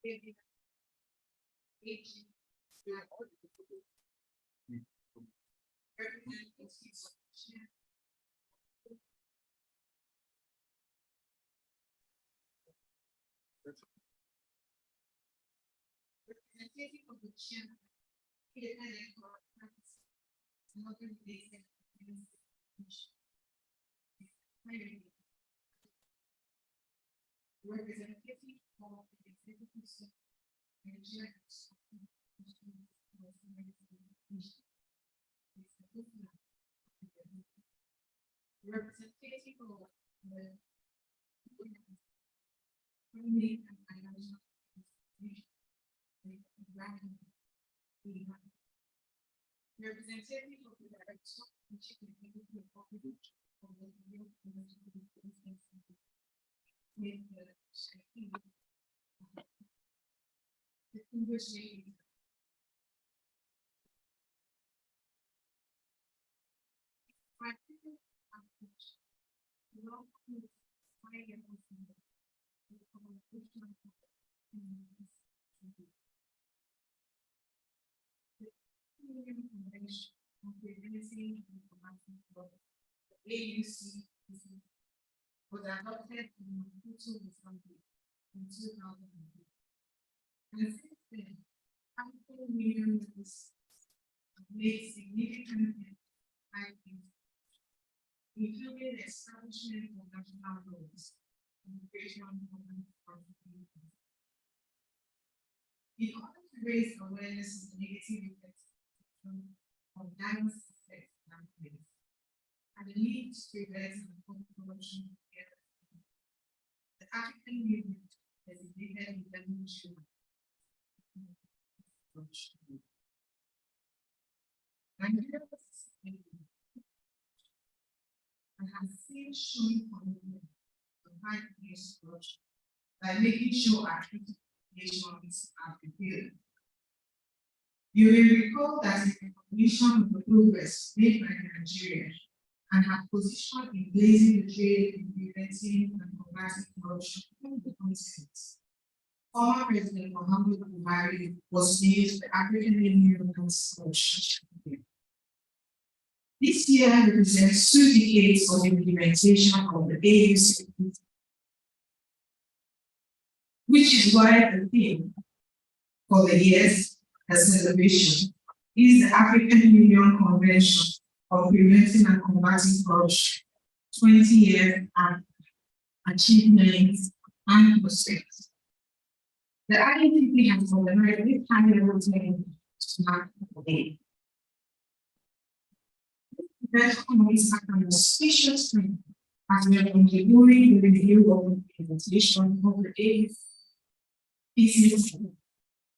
Representative of the executive representative of the funding and financial representative of the director and chief executive officer of the distinguished ladies. The AUC was adopted in 2000. And since then, African Union members have made significant strides, including the establishment of national laws and the creation of government responsibilities. In order to raise awareness of the negative effects of diverse aspects of families and the need to prevent and combat corruption together, the African Union designated 11JUL Nigeria and has seen showing commitment to fight against corruption by making sure our nations are prepared. You will recall that in recognition of the progress made by Nigeria and her position in blazing the trail in preventing and combating corruption from the continent, former President Muhammad Buhari was named the African Union's corruption champion. This year represents 2 decades of implementation of the AUC, which is why the theme for the year's celebration is the African Union Convention on Preventing and Combating Corruption, 20-year achievements and prospects. The IATT has organized this high-level training to mark the day. This event is an auspicious time as we are continuing the review of the implementation of the AUC.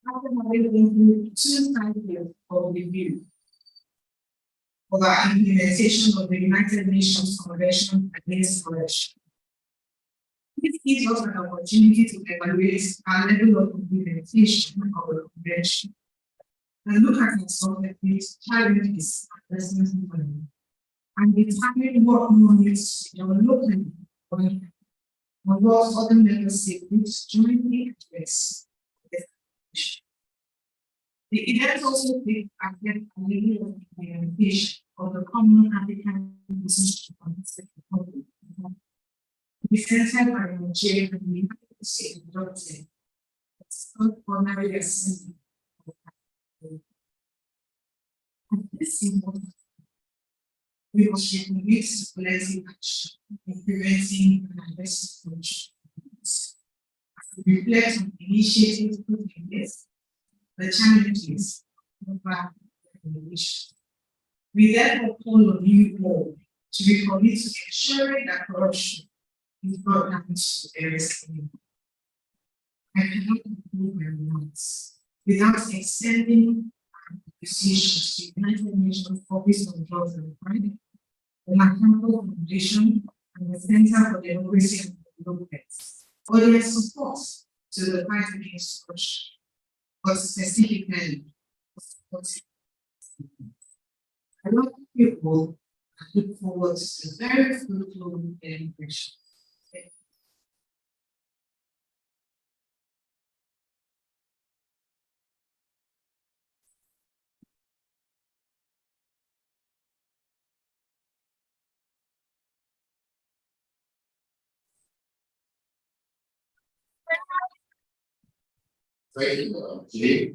After having been through 2 cycles of review of our implementation of the United Nations Convention Against Corruption. This gives us an opportunity to evaluate our level of implementation of the convention and look at its objectives, challenges, and lessons learned, and determine what more needs to be done locally or what other member states jointly address. The event also takes account of the implementation of the Common African Position on the Republic, presented by Nigeria and the United States adopted its ordinary assembly. At this important time, we must recommit to collective action in preventing and addressing corruption. As we reflect on initiatives put in place, the challenges of our regulation. We therefore call on you all to recommit to ensuring that corruption is brought down to various levels. I cannot conclude my remarks without extending our appreciation to the United Nations Office on Drugs and Crime, the Macampo Foundation, and the Center for Democracy and Development for their support to the fight against corruption, but specifically I love you all and look forward to the very fruitful deliberation. Thank you, Jay.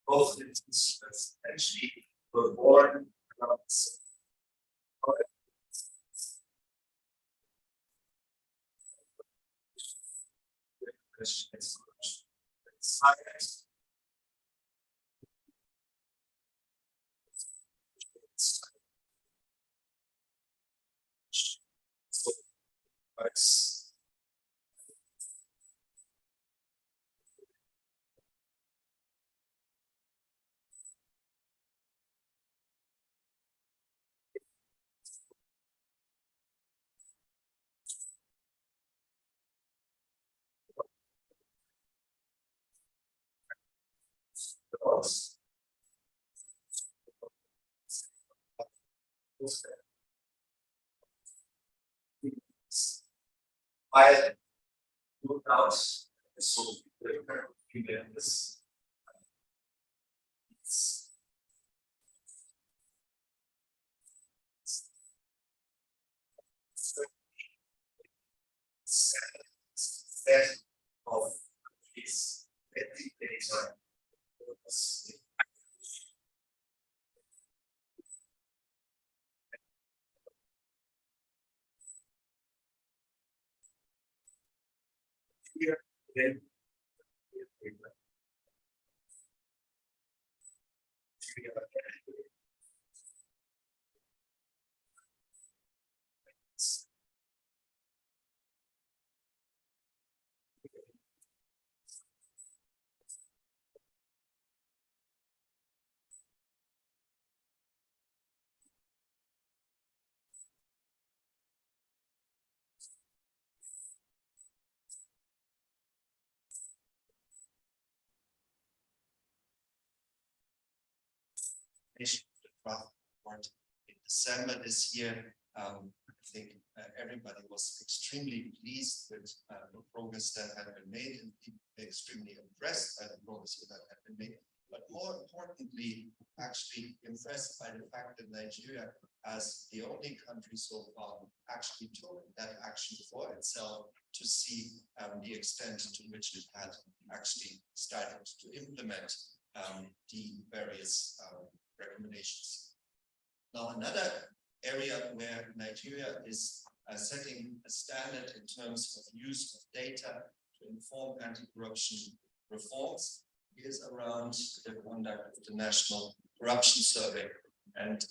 Both instances actually were born around science. I looked out so this set of these data here then the draft report in December this year. I think everybody was extremely pleased with the progress that had been made and extremely impressed by the progress that had been made. But more importantly, actually impressed by the fact that Nigeria, as the only country so far, actually took that action for itself to see the extent to which it had actually started to implement the various recommendations. Now, another area where Nigeria is setting a standard in terms of use of data to inform anti-corruption reforms is around the conduct of the National Corruption Survey. And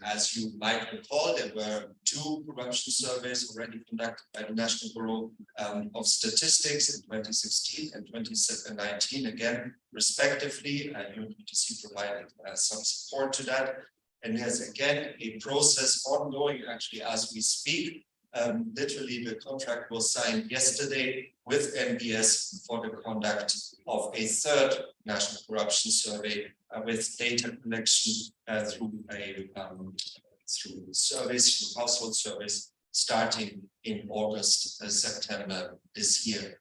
as you might recall, there were 2 corruption surveys already conducted by the National Bureau of Statistics in 2016 and 2019, again, respectively. UNPTC provided some support to that. And there's again a process ongoing, actually, as we speak, Literally, the contract was signed yesterday with NBS for the conduct of a third national corruption survey with data collection through surveys, through household surveys, starting in August, September this year.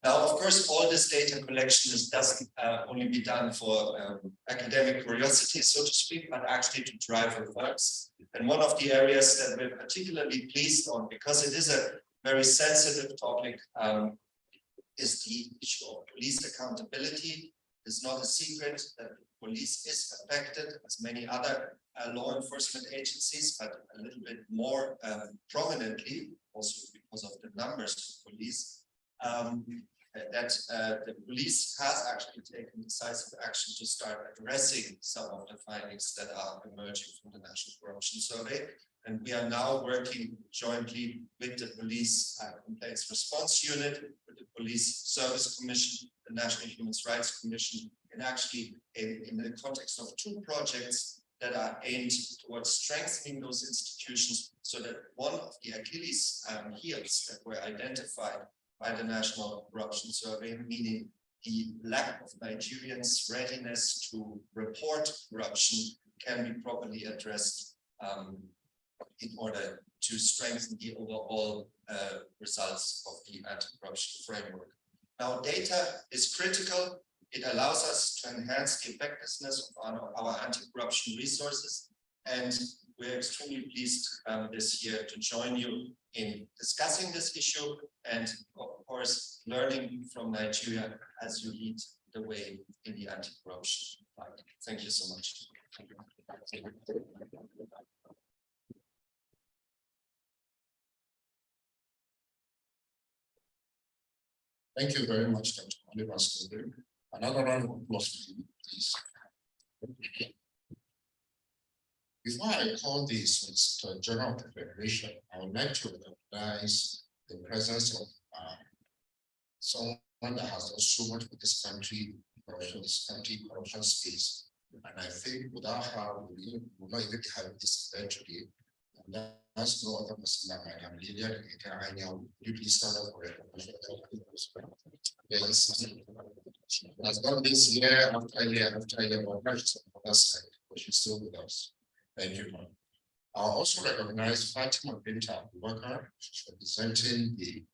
Now, of course, all this data collection doesn't only be done for academic curiosity, so to speak, but actually to drive reforms. And one of the areas that we're particularly pleased on, because it is a very sensitive topic, is the issue of police accountability. It's not a secret that the police is affected, as many other law enforcement agencies, but a little bit more prominently, also because of the numbers of police. The police has actually taken decisive action to start addressing some of the findings that are emerging from the National Corruption Survey. And we are now working jointly with the Police Complaints Response Unit, with the Police Service Commission, the National Human Rights Commission, and actually in the context of two projects that are aimed towards strengthening those institutions, so that one of the Achilles heels that were identified by the National Corruption Survey, meaning the lack of Nigerians' readiness to report corruption, can be properly addressed in order to strengthen the overall results of the anti-corruption framework. Now, data is critical. It allows us to enhance the effectiveness of our anti-corruption resources, and we're extremely pleased this year to join you in discussing this issue and, of course, learning from Nigeria as you lead the way in the anti-corruption fight. Thank you so much. Thank you very much, Dr. Oliver Stolberg. Another round of applause for you, please. Before I call this the General of the Federation, I would like to recognize the presence of someone that has done so much for this country, corruption space. And I think without her, we would not even be having this event today. And that's no other person than Madam Lilian Eka. Would you please stand up for recognition? Yes, she has done this year after year after year, but she's on the other side, but she's still with us. Thank you, ma'am. I'll also recognize Fatima Binta Abubakar, representing the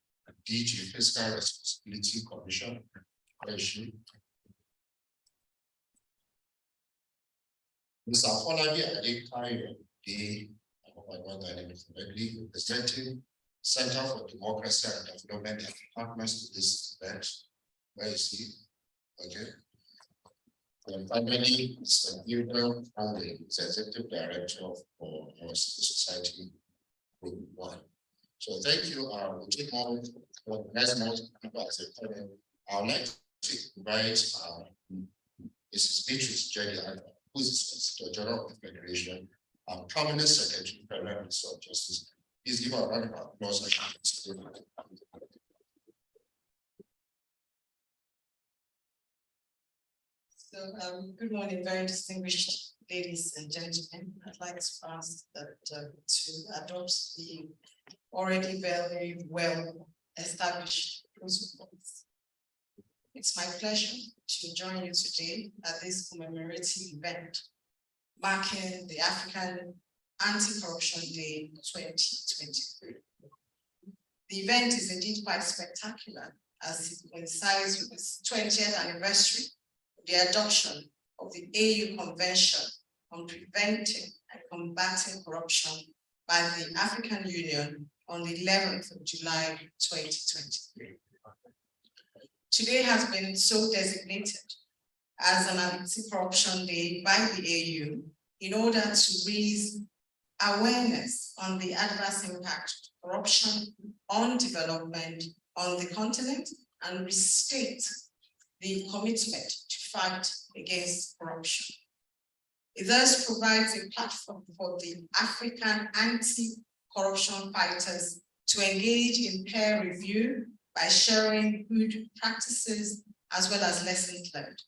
DG Fiscal Responsibility Commission. Mr. Afolabi Adekayo, I hope I got that name correctly, representing Center for Democracy and Development and partners to this event. Where is he? Okay. And finally, Mr. Gabriel, I'm the Executive Director for our Civil Society Group 1. So thank you. We'll take more as a panel. I would like to invite Mrs. Beatrice Jenny, who is the General of the Federation, Permanent Secretary for Federal Ministry of Justice. Please give a round of applause. So, good morning, very distinguished ladies and gentlemen. I'd like to ask that to adopt the already very well established protocols. It's my pleasure to join you today at this commemorative event marking the African Anti-Corruption Day 2023. The event is indeed quite spectacular as it coincides with its 20th anniversary, the adoption of the AU Convention on Preventing and Combating Corruption by the African Union on the 11th of July 2023. Today has been so designated as an Anti-Corruption Day by the AU in order to raise awareness on the adverse impact of corruption on development on the continent and restate the commitment to fight against corruption. It thus provides a platform for the African anti-corruption fighters to engage in peer review by sharing good practices as well as lessons learned.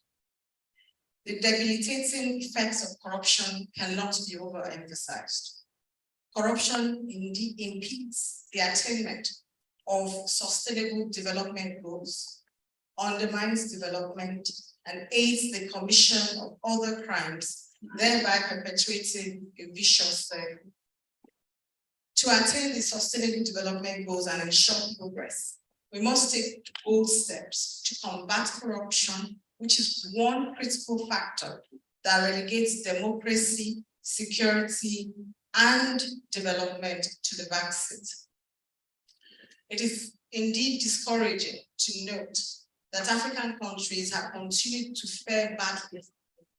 The debilitating effects of corruption cannot be overemphasized. corruption indeed impedes the attainment of sustainable development goals, undermines development, and aids the commission of other crimes, thereby perpetuating a vicious circle. To attain the sustainable development goals and ensure progress, we must take bold steps to combat corruption, which is one critical factor that relegates democracy, security, and development to the back seat. It is indeed discouraging to note that African countries have continued to fare badly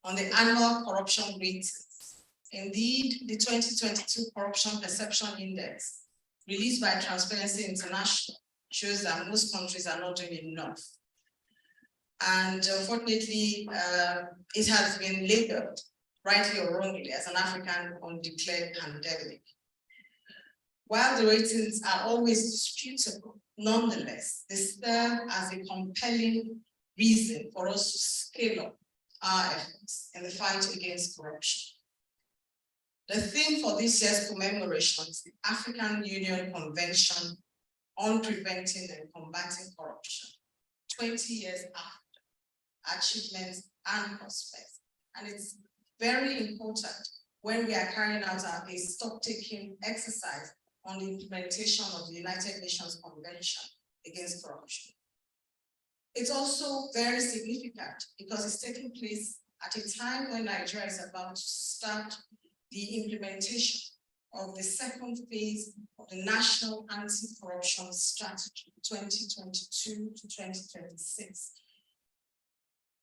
on the annual corruption ratings. Indeed, the 2022 Corruption Perception Index, released by Transparency International, shows that most countries are not doing enough. And unfortunately, it has been labeled, rightly or wrongly, as an African undeclared pandemic. While the ratings are always disputable, nonetheless, they serve as a compelling reason for us to scale up our efforts in the fight against corruption. The theme for this year's commemoration is the African Union Convention on Preventing and Combating Corruption, 20 years after achievements and prospects. And it's very important when we are carrying out a stock-taking exercise on the implementation of the United Nations Convention against Corruption. It's also very significant because it's taking place at a time when Nigeria is about to start the implementation of the second phase of the National Anti-Corruption Strategy 2022 to 2026.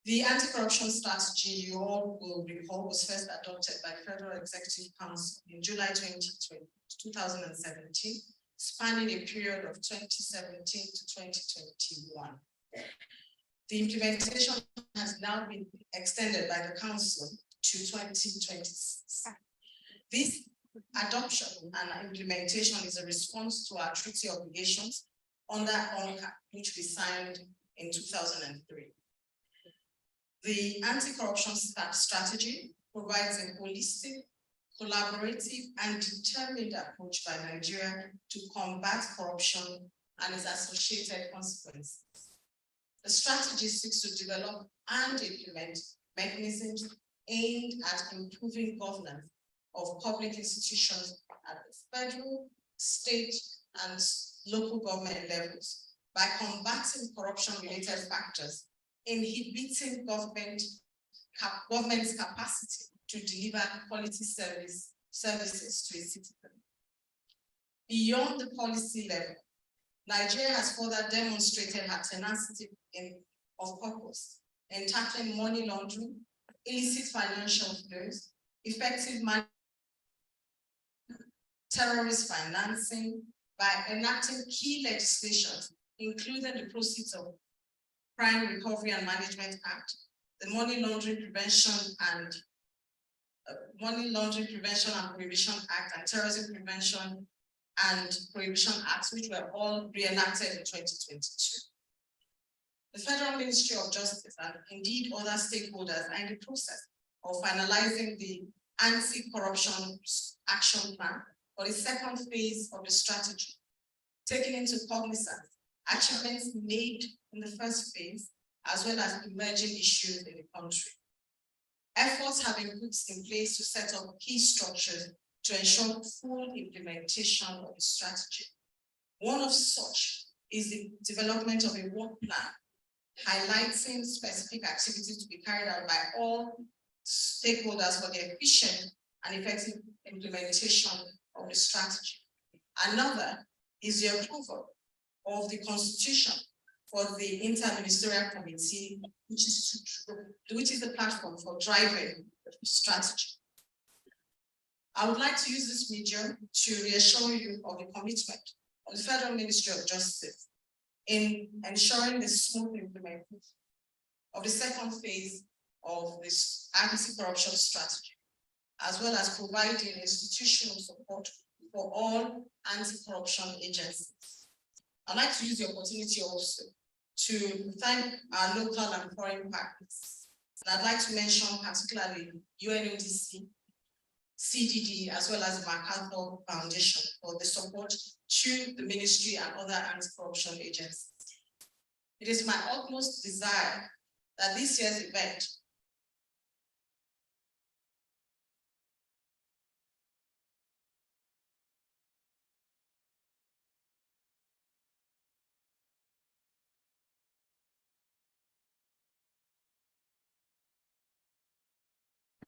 The anti-corruption strategy, you all will recall, was first adopted by the Federal Executive Council in July 2017, spanning a period of 2017 to 2021. The implementation has now been extended by the Council to 2026. This adoption and implementation is a response to our treaty obligations under UNCA, which we signed in 2003. The anti-corruption strategy provides a holistic, collaborative, and determined approach by Nigeria to combat corruption and its associated consequences. The strategy seeks to develop and implement mechanisms aimed at improving governance of public institutions at the federal, state, and local government levels by combating corruption-related factors, inhibiting government's capacity to deliver quality services to its citizens. Beyond the policy level, Nigeria has further demonstrated her tenacity of purpose in tackling money laundering, illicit financial flows, effective terrorist financing by enacting key legislation, including the Proceeds of Crime Recovery and Management Act, the Money Laundering Prevention and Prohibition Act, and Terrorism Prevention and Prohibition Acts, which were all reenacted in 2022. The Federal Ministry of Justice and indeed other stakeholders are in the process of finalizing the Anti-Corruption Action Plan for the second phase of the strategy, taking into cognizance achievements made in the first phase, as well as emerging issues in the country. Efforts have been put in place to set up key structures to ensure full implementation of the strategy. One of such is the development of a work plan highlighting specific activities to be carried out by all stakeholders for the efficient and effective implementation of the strategy. Another is the approval of the constitution for the Inter-Ministerial Committee, which is the platform for driving the strategy. I would like to use this medium to reassure you of the commitment of the Federal Ministry of Justice in ensuring the smooth implementation of the second phase of this anti-corruption strategy, as well as providing institutional support for all anti-corruption agencies. I'd like to use the opportunity also to thank our local and foreign partners. And I'd like to mention particularly UNODC, CDD, as well as the MacArthur Foundation for the support to the ministry and other anti-corruption agencies. It is my utmost desire that this year's event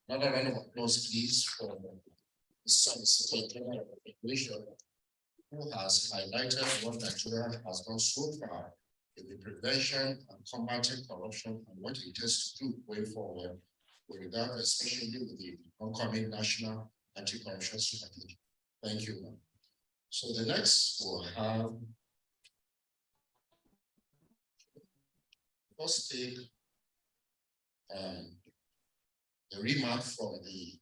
Another round of applause, please, for the Secretary of Education, who has highlighted what Nigeria has done so far in the prevention and combating corruption and what it has to do going forward, with regard especially with the oncoming national anti-corruption strategy. Thank you, ma'am. So the next will have first take a remark from the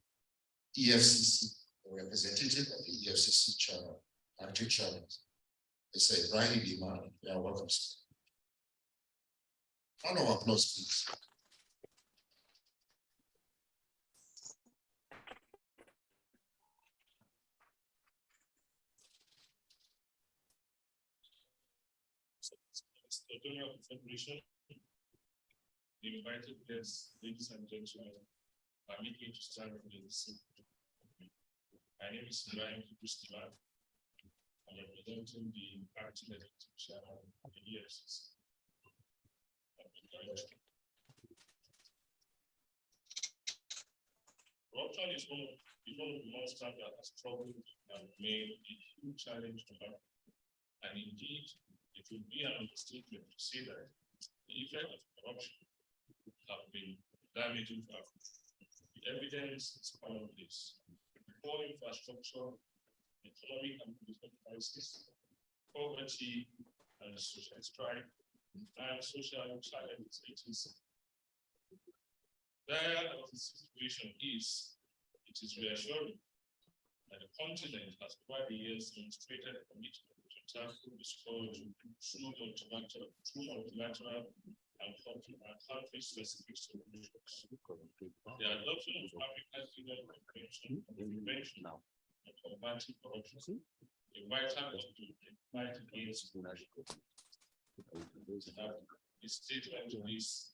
EFCC, the representative of the EFCC chairman, acting chairman. It's a Ibrahim Liman. You are welcome. Round of applause, please. The invited guests, ladies and gentlemen, permit me to stand on the scene. My name is Ibrahim Liman. I'm representing the acting executive chairman of the EFCC. Corruption is one of the monsters that has struggled and made a huge challenge to Africa. And indeed, it would be an understatement to say that the effect of corruption have been damaging to Africa. The evidence is commonplace. Poor infrastructure, economic and political crisis, poverty and social strife, and social challenges, etc. There as the situation is, it is reassuring that the continent has over the years demonstrated a commitment to tackle the scourge through multilateral and country-specific solutions. The adoption of Africa's Union Convention on the Prevention and Combating Corruption, a vital tool in fight against corruption. The statement of this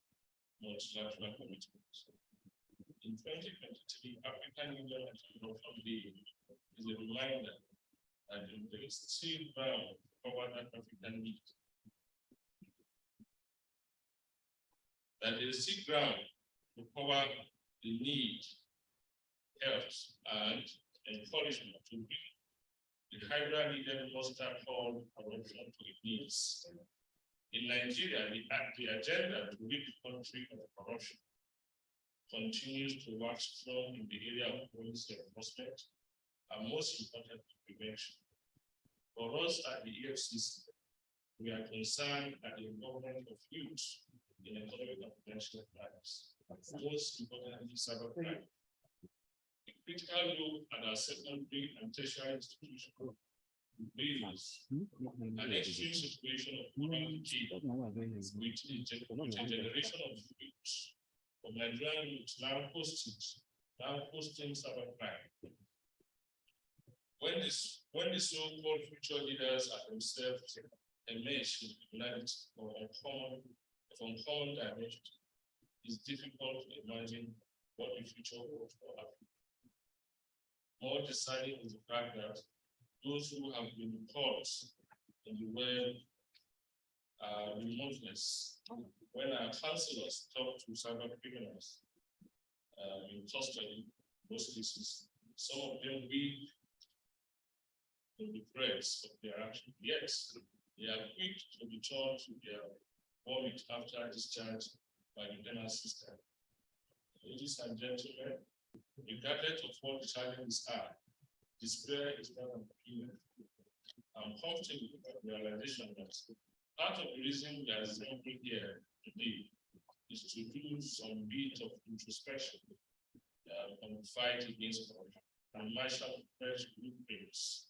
multilateral commitment. In 2023, African Union Anti-Corruption Day is a reminder that there is still ground for that African need. That there is still ground to cover the need, health, and encouragement to bring the hydra needed monster called corruption to its needs. In Nigeria, the agenda to rid the country of corruption continues to work strong in the area of policy enforcement and most importantly, prevention. For us at the EFCC, we are concerned at the involvement of youth in economic and financial crimes, most importantly, cybercrime. A critical look at our secondary and tertiary institutions reveals an extreme situation of poverty with a generation of youth from Nigerian youth now posting cybercrime. When the so-called future leaders are themselves emerged in humanity or uncommon dimension, it's difficult to imagine what the future holds for Africa. More deciding is the fact that those who have been caught in the world remoteness, when our counselors talk to cyber criminals in custody, in most cases, some of them weep in the threats of their action. Yes, they are quick to return to their vomit after discharge by the penal system. Ladies and gentlemen, regardless of what the challenges are, despair is not an opinion. I'm comfortable with the realization that part of the reason we are here today is to do some bit of introspection on the fight against corruption and marshal fresh blueprints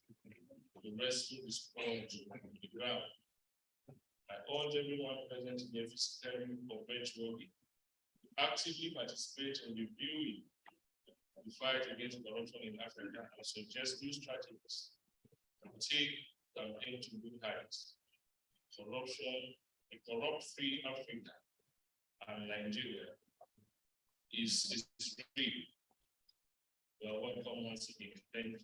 to rescue this problem on the ground. I urge everyone present here physically or virtually to actively participate in reviewing the fight against corruption in Africa and suggest new strategies to take campaign to new heights. Corruption, a corrupt-free Africa and Nigeria is real. You are welcome once again. Thank you.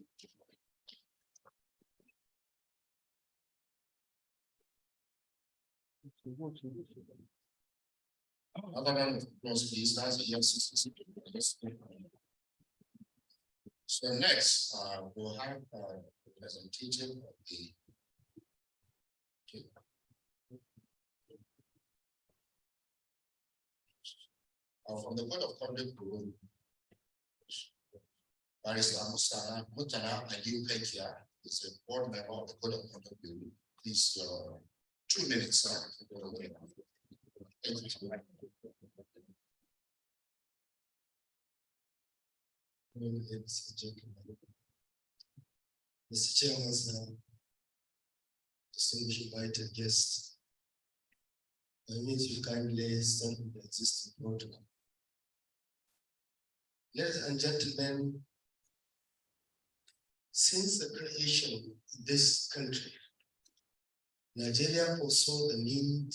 Other round of applause, please. That's a yes. So next, we'll have a presentation of the from the Code of Conduct Bureau. Barrister Mutana Ayupekia is a board member of the Code of Conduct Bureau. Please, 2 minutes. Thank you. Ladies and gentlemen, Mr. Chairman, distinguished invited guests, I need you kindly stand in the existing protocol. Ladies and gentlemen, since the creation of this country, Nigeria foresaw the need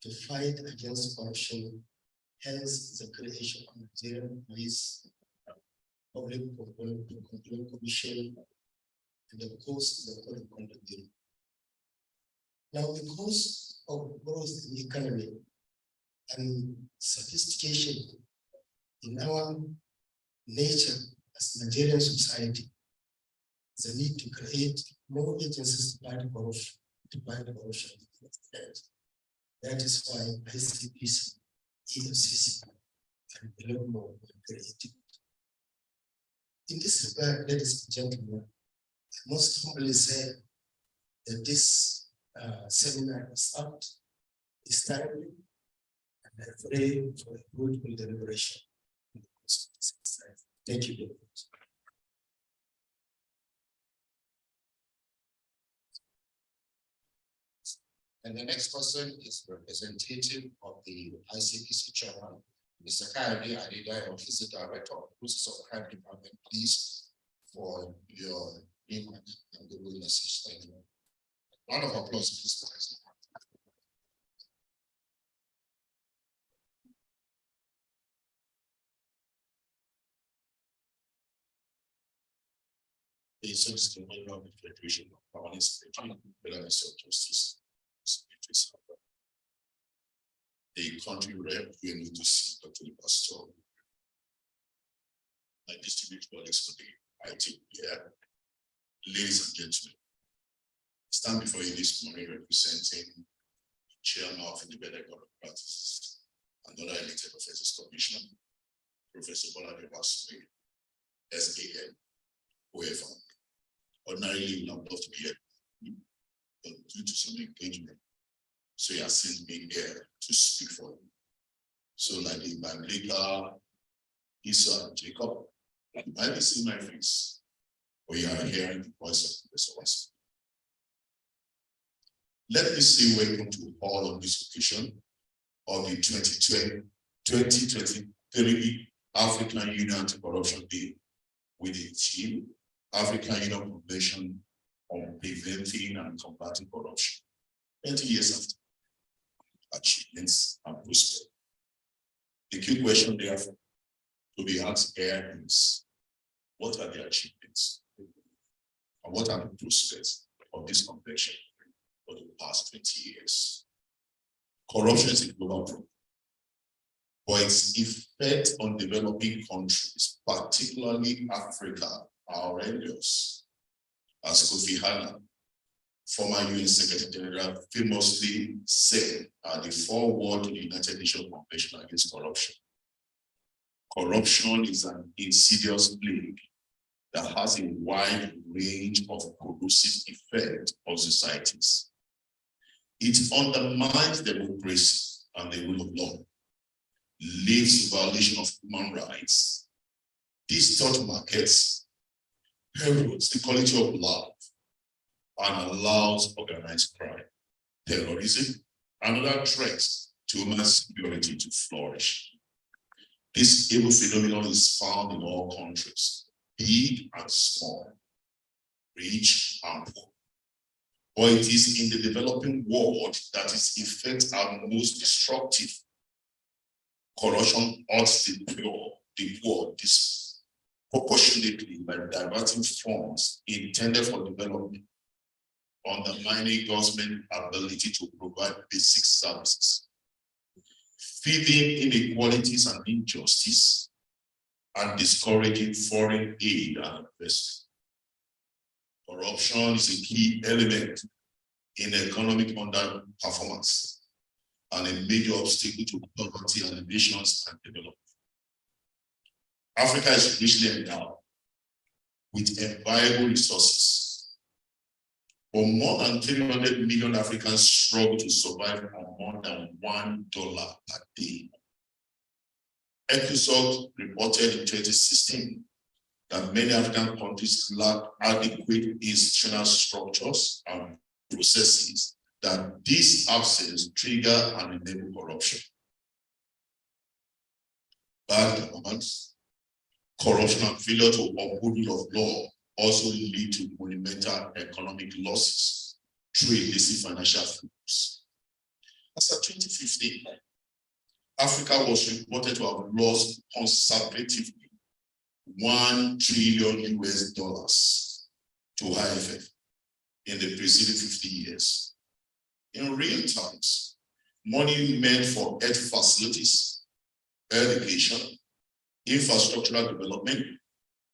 to fight against corruption, hence the creation of Nigerian Police, Public Control Commission, and of course the Code of Conduct Bureau. Now, because of growth in the economy and sophistication in our nature as Nigerian society, the need to create more agencies to fight corruption. That is why ICPC, EFCC, and a lot more were created. In this regard, ladies and gentlemen, I must humbly say that this seminar is timely, and I pray for a good deliberation. Thank you very much. And the next person is representative of the ICPC chairman, Mr. Kayode Adedaya, who is the director of the Process of Crime Department. Please, for your remark and the good message. Thank you. Round of applause, please. The Association of the Federation of Permanent Secretary, Minister of Justice. The country rep, we need to see Dr. Pastor. My distinguished colleagues for the IT here, ladies and gentlemen, I stand before you this morning representing the chairman of Independent Government Practices and other elected officers commissioner, Professor Bolade Waswe, SAN, whoever. Ordinarily, we would love to be here, but due to some engagement, so he has sent me here to speak for him. So like the Biblical Esau and Jacob, I haven't seen my face, but you are hearing the voice of Professor Waswe. Let me say welcome to all on this occasion of the 2023 African Union Anti-Corruption Day with the team African Union Convention on Preventing and Combating Corruption. 20 years after achievements and prosperity. The key question therefore to be asked here is, what are the achievements and what are the prospects of this convention for the past 20 years? Corruption is a global problem, but its effect on developing countries, particularly Africa, are horrendous. As Kofi Annan, former UN Secretary General, famously said at the foreword to the United Nations Convention Against Corruption. Corruption is an insidious plague that has a wide range of corrosive effects on societies. It undermines democracy and the rule of law, leads to violation of human rights, distorts markets, erodes the quality of life, and allows organized crime, terrorism, and other threats to human security to flourish. This evil phenomenon is found in all countries, big and small, rich and poor. But it is in the developing world that its effects are most destructive. Corruption hurts the poor disproportionately by diverting funds intended for development, undermining government ability to provide basic services, feeding inequalities and injustice, and discouraging foreign aid and investment. Corruption is a key element in economic underperformance and a major obstacle to poverty and emissions and development. Africa is richly endowed with enviable resources, but more than 300 million Africans struggle to survive on more than $1 per day. ECOSOC reported in 2016 that many African countries lack adequate institutional structures and processes, that this absence trigger and enable corruption. Bad governance, corruption, and failure to uphold rule of law also lead to monumental economic losses through illicit financial flows. As of 2015, Africa was reported to have lost conservatively $1 trillion to IMF in the preceding 50 years. In real terms, money meant for health facilities, education, infrastructural development,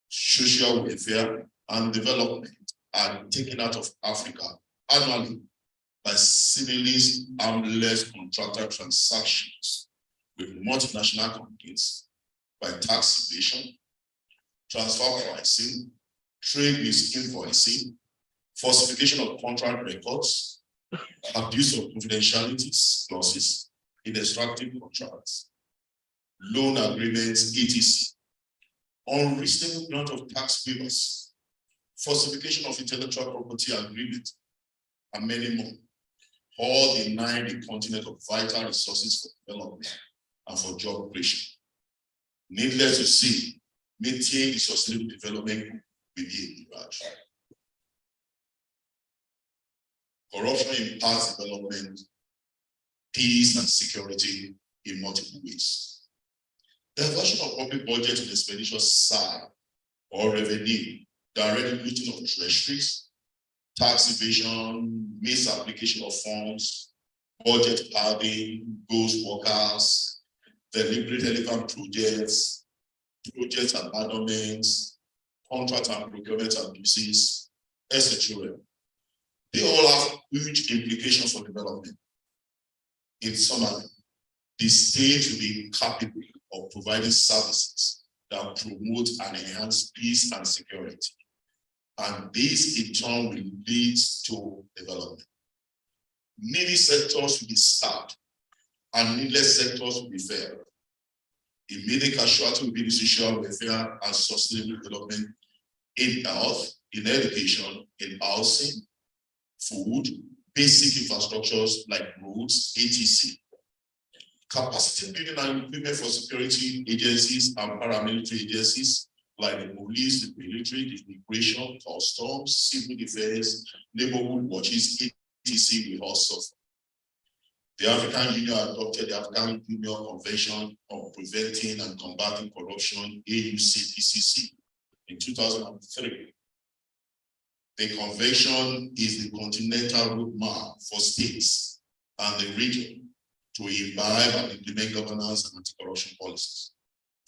social welfare, and development are taken out of Africa annually by seemingly armless contractor transactions with multinational companies, by tax evasion, transfer pricing, trade misinvoicing, falsification of contract records, abuse of confidentiality clauses in extractive contracts, loan agreements, etc., unreasonable grant of tax favors, falsification of intellectual property agreement, and many more, all deny the continent of vital resources for development and for job creation. Needless to say, maintain the sustainable development will be a mirage. Corruption impacts development, peace, and security in multiple ways. The version of public budget on the expenditure side or revenue, direct looting of treasuries, tax evasion, misapplication of funds, budget padding, ghost workers, deliberate elephant projects, project abandonments, contract and procurement abuses, etc. They all have huge implications for development. In summary, the state will be capable of providing services that promote and enhance peace and security. And this in turn will lead to development. Needy sectors will be starved and needless sectors will be fed. Immediate casualty will be the social welfare and sustainable development in health, in education, in housing, food, basic infrastructures like roads, etc. Capacity building and equipment for security agencies and paramilitary agencies like the police, the military, the immigration, customs, civil defense, neighborhood watches, etc. will also suffer. The African Union adopted the African Union Convention on Preventing and Combating Corruption, AUCPCC, in 2003. The convention is the continental roadmap for states and the region to imbibe and implement governance and anti-corruption policies,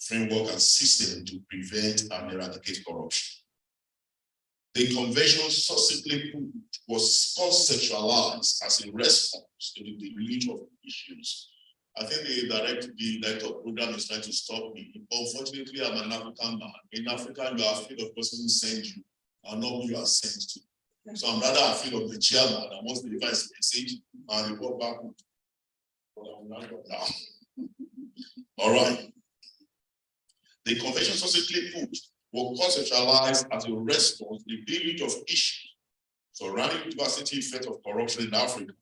framework and system to prevent and eradicate corruption. The convention subsequently was conceptualized as a response to the deluge of issues. I think the director program is trying to stop me. Unfortunately, I'm an African man. In Africa, you are afraid of the person who sends you and not who you are sent to. So I'm rather afraid of the chairman that wants to devise a message and report back. All right. The convention subsequently was conceptualized as a response to the deluge of issues surrounding the diversity effect of corruption in Africa,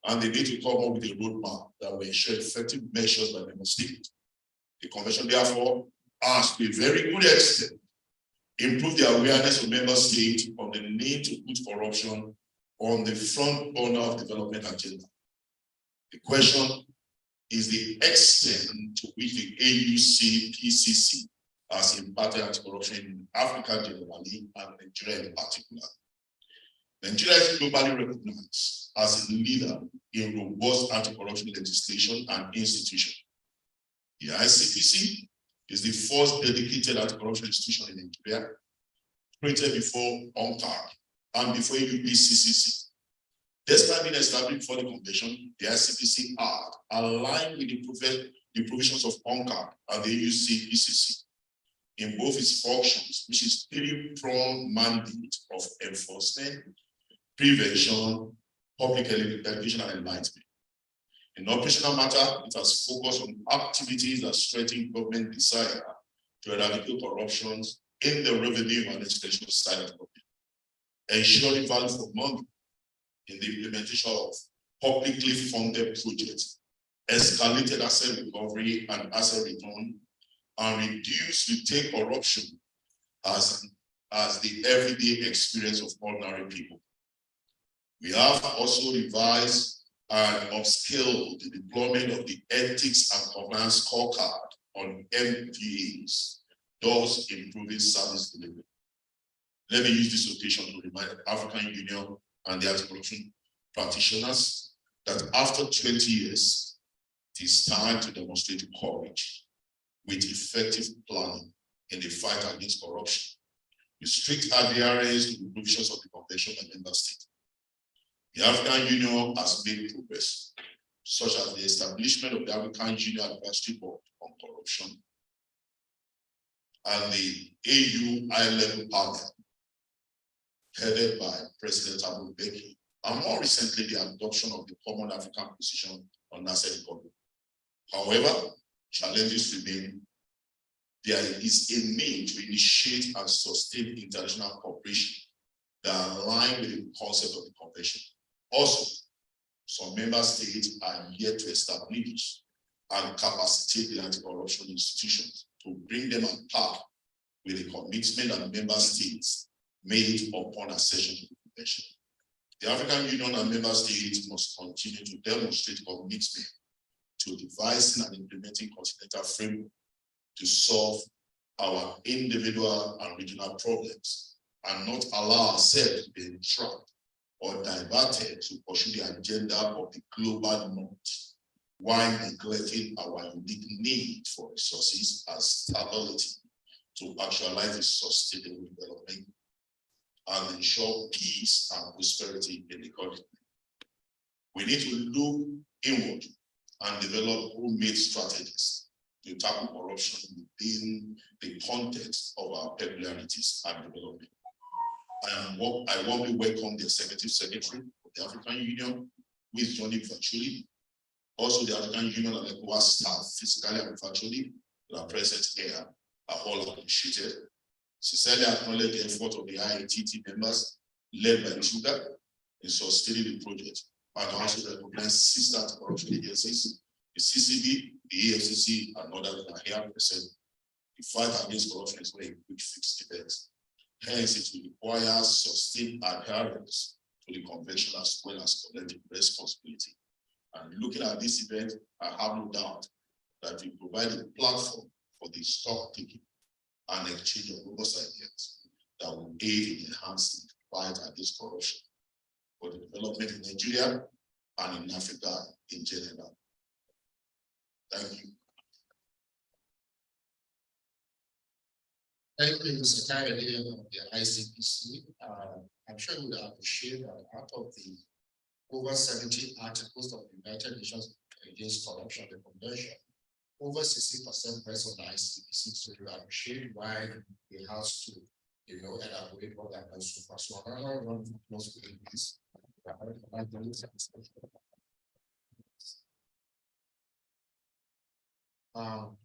and they need to come up with a roadmap that will ensure effective measures by the state. The convention therefore has to a very good extent improve the awareness of member states on the need to put corruption on the front burner of development agenda. The question is the extent to which the AUCPCC has impacted anti-corruption in Africa generally and Nigeria in particular. Nigeria is globally recognized as a leader in robust anti-corruption legislation and institution. The ICPC is the first dedicated anti-corruption institution in Nigeria, created before UNCTAD and before UPCCC. Despite being established before the convention, the ICPC Act aligned with the provisions of UNCTAD and the UCPCC in both its functions, which is three-pronged mandate of enforcement, prevention, public education, and enlightenment. In operational matter, it has focused on activities that strengthen government desire to eradicate corruption in the revenue and extension side of government, ensuring value for money in the implementation of publicly funded projects, escalated asset recovery and asset return, and reduce retail corruption as the everyday experience of ordinary people. We have also revised and upscaled the deployment of the ethics and compliance scorecard on MPAs, thus improving service delivery. Let me use this occasion to remind the African Union and the anti-corruption practitioners that after 20 years, it is time to demonstrate courage with effective planning in the fight against corruption, with strict adherence to the provisions of the convention and member states. The African Union has made progress, such as the establishment of the African Union Advisory Board on Corruption and the AU high-level panel, headed by President Abu Beki, and more recently, the adoption of the Common African Position on Asset Recovery. However, challenges remain. There is a need to initiate and sustain international cooperation that align with the concept of the convention. Also, some member states are yet to establish and capacitate the anti-corruption institutions to bring them on par with the commitment that member states made upon accession to the convention. The African Union and member states must continue to demonstrate commitment to devising and implementing continental framework to solve our individual and regional problems and not allow ourselves to be entrapped or diverted to pursue the agenda of the global north while neglecting our unique need for resources and stability to actualize the sustainable development and ensure peace and prosperity in the country. We need to look inward and develop homemade strategies to tackle corruption within the context of our peculiarities and development. I warmly welcome the Executive Secretary of the African Union, who is joining virtually. Also, the African Union and ECOWAS staff, physically and virtually, that are present here, are all appreciated. Sincerely acknowledge the effort of the IATT members, led by TUGAR, in sustaining the project, and also recognize sister corruption agencies, the CCB, the EFCC, and others that are here present. The fight against corruption is not a quick fix event. Hence, it will require sustained adherence to the convention as well as collective responsibility. And looking at this event, I have no doubt that we provide a platform for the stock taking and exchange of robust ideas that will aid in enhancing the fight against corruption for the development in Nigeria and in Africa in general. Thank you. Thank you, Secretariat of the ICPC. I'm sure you would appreciate that out of the over 70 articles of the United Nations against corruption, the convention, over 60% based on the ICPC. So you appreciate why it has to, elaborate what that has so far. So another one close to this.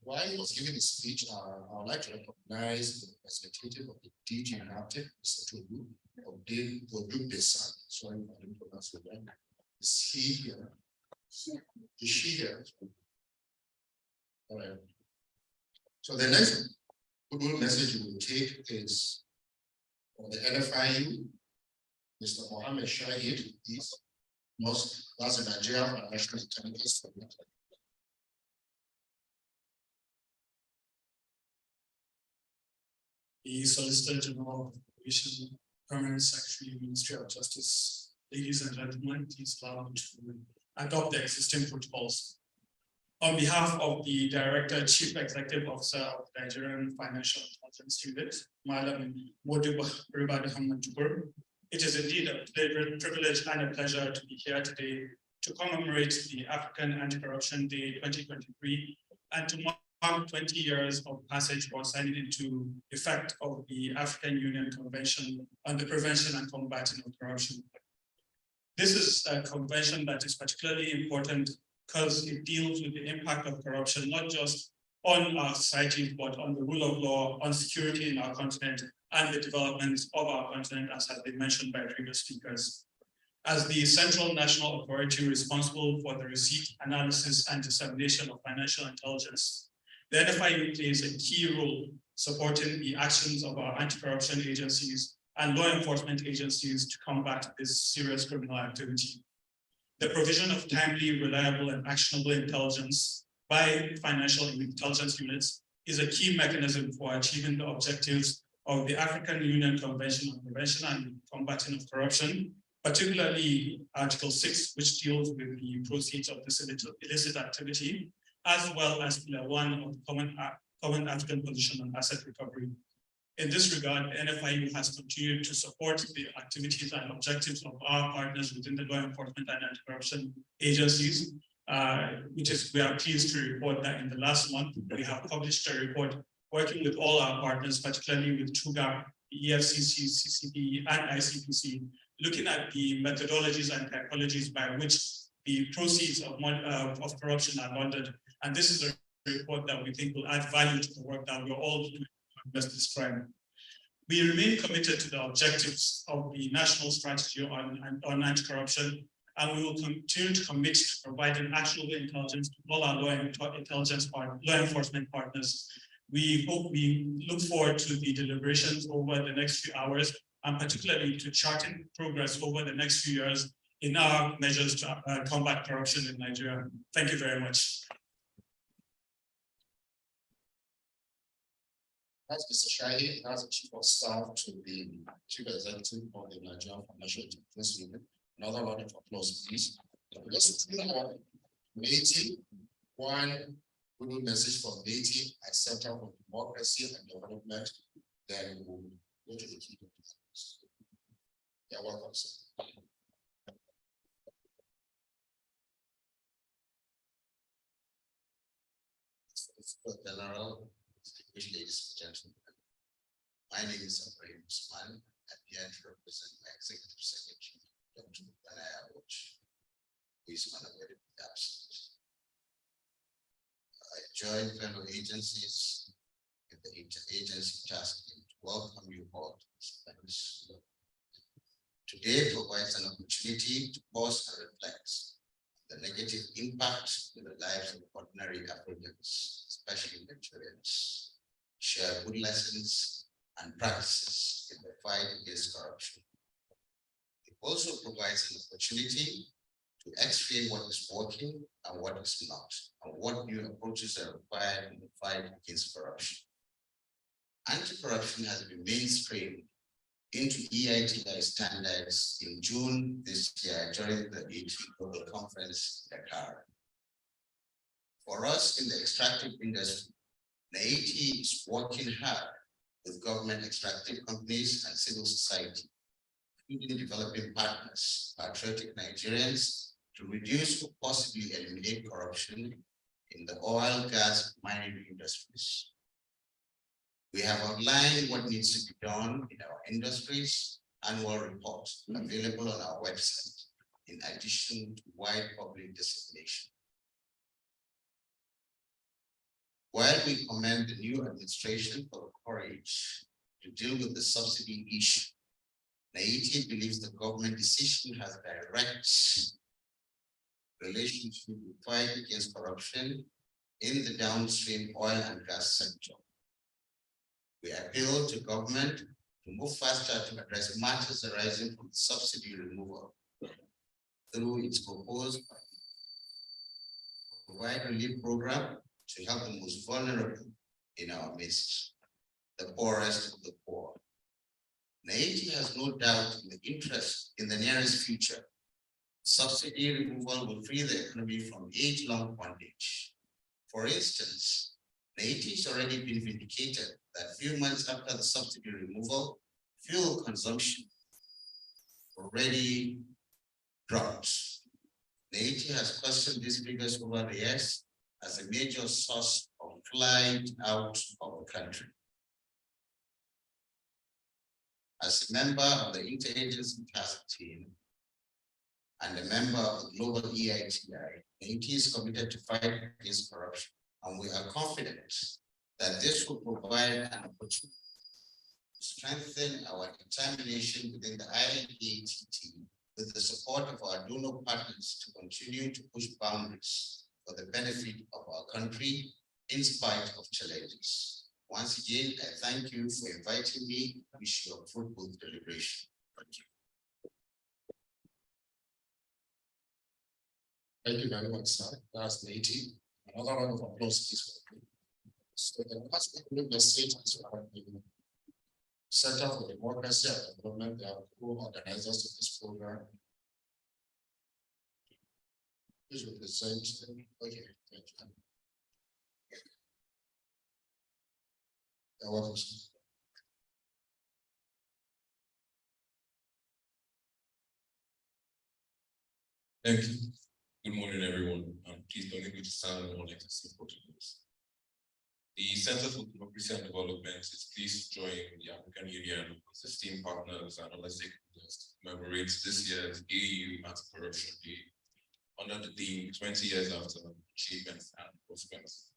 While he was giving his speech, I would like to recognize the representative of the DG NEITI, Mr. Togu, of the sorry, I didn't pronounce it right. Is he here? Is she here? All right. So the next goodwill message we will take is from the NFIU, Mr. Mohammed Shahid, that's a Nigerian financial intelligence. The Solicitor General of the Commission, Permanent Secretary, Ministry of Justice, ladies and gentlemen, please allow me to adopt the existing protocols. On behalf of the Director, Chief Executive Officer of the Nigerian Financial Intelligence Unit, Malam Modibo Tukur, it is indeed a privilege and a pleasure to be here today to commemorate the African Anti-Corruption Day 2023 and to mark 20 years of passage or signing into effect of the African Union Convention on the Prevention and Combating of Corruption. This is a convention that is particularly important because it deals with the impact of corruption, not just on our society, but on the rule of law, on security in our continent, and the development of our continent, as has been mentioned by previous speakers. As the central national authority responsible for the receipt, analysis, and dissemination of financial intelligence, the NFIU plays a key role supporting the actions of our anti-corruption agencies and law enforcement agencies to combat this serious criminal activity. The provision of timely, reliable, and actionable intelligence by financial intelligence units is a key mechanism for achieving the objectives of the African Union Convention on Prevention and Combating of Corruption, particularly Article 6, which deals with the proceeds of this illicit activity, as well as Pillar 1 of the Common African Position on Asset Recovery. In this regard, the NFIU has continued to support the activities and objectives of our partners within the law enforcement and anti-corruption agencies, we are pleased to report that in the last month, we have published a report working with all our partners, particularly with TUGAR, the EFCC, CCP, and ICPC, looking at the methodologies and typologies by which the proceeds of corruption are laundered. And this is a report that we think will add value to the work that we're all doing to address this crime. We remain committed to the objectives of the national strategy on anti-corruption, and we will continue to commit to providing actionable intelligence to all our law enforcement partners. We look forward to the deliberations over the next few hours, and particularly to charting progress over the next few years in our measures to combat corruption in Nigeria. Thank you very much. That's Mr. Shahid, as the Chief of Staff to the Chief Executive of the Nigerian Financial Intelligence Unit. Another round of applause, please. Let's do NEITI, one good message from NEITI at Center for Democracy and Development. Then we'll go to the key. You're welcome, sir. General, ladies and gentlemen, my name is Ibrahim Usman. I'm here to represent my Executive Secretary, Dr. Banaya Watch, who is unaware of the absence. I joined fellow agencies in the interagency task team to welcome you all to this event. Today provides an opportunity to pause and reflect the negative impact in the lives of ordinary Africans, especially Nigerians, share good lessons and practices in the fight against corruption. It also provides an opportunity to explain what is working and what is not, and what new approaches are required in the fight against corruption. Anti-corruption has been mainstreamed into EITI standards in June this year during the 18th Global Conference in Dakar. For us in the extractive industry, NEITI is working hard with government extractive companies and civil society, including developing partners, patriotic Nigerians, to reduce or possibly eliminate corruption in the oil, gas, mining industries. We have outlined what needs to be done in our industries annual report available on our website, in addition to wide public dissemination. While we commend the new administration for the courage to deal with the subsidy issue, NEITI believes the government decision has direct relationship with fight against corruption in the downstream oil and gas sector. We appeal to government to move faster to address matters arising from subsidy removal through its proposed provide relief program to help the most vulnerable in our midst, the poorest of the poor. NEITI has no doubt in the interest in the nearest future. Subsidy removal will free the economy from age-long bondage. For instance, NEITI has already been vindicated that few months after the subsidy removal, fuel consumption already dropped. NEITI has questioned these figures over the years as a major source of flight out of the country. As a member of the interagency task team and a member of the global EITI, NEITI is committed to fight against corruption, and we are confident that this will provide an opportunity to strengthen our determination within the IATT with the support of our donor partners to continue to push boundaries for the benefit of our country in spite of challenges. Once again, I thank you for inviting me. I wish you a fruitful deliberation. Thank you. Thank you very much, sir. That's NEITI. Another round of applause, please. So the last message is from the Center for Democracy and Development. They are co-organizers of this program. Please represent. Okay, thank you. You're welcome. Thank you. Good morning, everyone. Please don't need me to sound more like a simple Portuguese. The Center for Democracy and Development is pleased to join the African Union, its esteemed partners, and other stakeholders to commemorate this year's AU Anti-Corruption Day under the theme 20 years after achievements and prospects.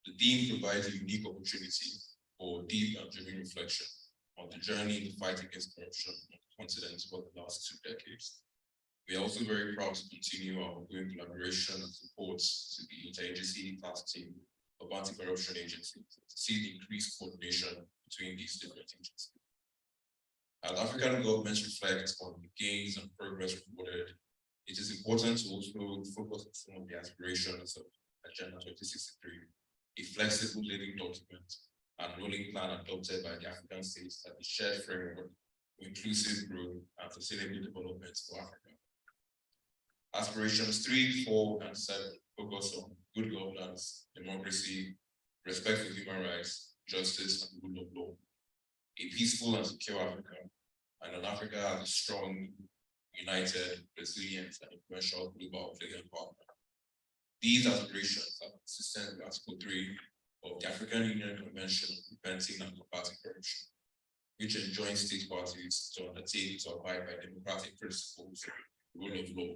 The theme provides a unique opportunity for deep and driven reflection on the journey in the fight against corruption on the continent over the last 2 decades. We are also very proud to continue our ongoing collaboration and support to the interagency task team of anti-corruption agencies to see the increased coordination between these different agencies. As African governments reflect on the gains and progress recorded, it is important to also focus on some of the aspirations of Agenda 2063, a flexible living document and rolling plan adopted by the African states as a shared framework for inclusive growth and sustainable development for Africa. Aspirations 3, 4, and 7 focus on good governance, democracy, respect for human rights, justice, and rule of law, a peaceful and secure Africa, and an Africa as a strong, united, resilient, and influential global player partner. These aspirations are consistent with Article 3 of the African Union Convention on Preventing and Combating Corruption, which enjoins state parties to undertake to abide by democratic principles, rule of law,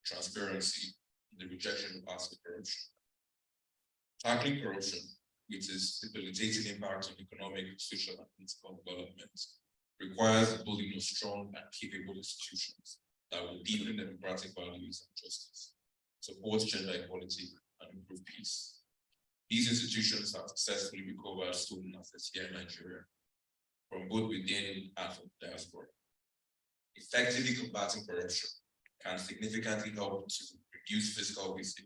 transparency, and the rejection of acts of corruption. Tackling corruption, which is debilitating impact on economic, social, and political development, requires the building of strong and capable institutions that will deepen democratic values and justice, support gender equality, and improve peace. These institutions have successfully recovered stolen assets here in Nigeria, from both within and from the diaspora. Effectively combating corruption can significantly help to reduce fiscal wastage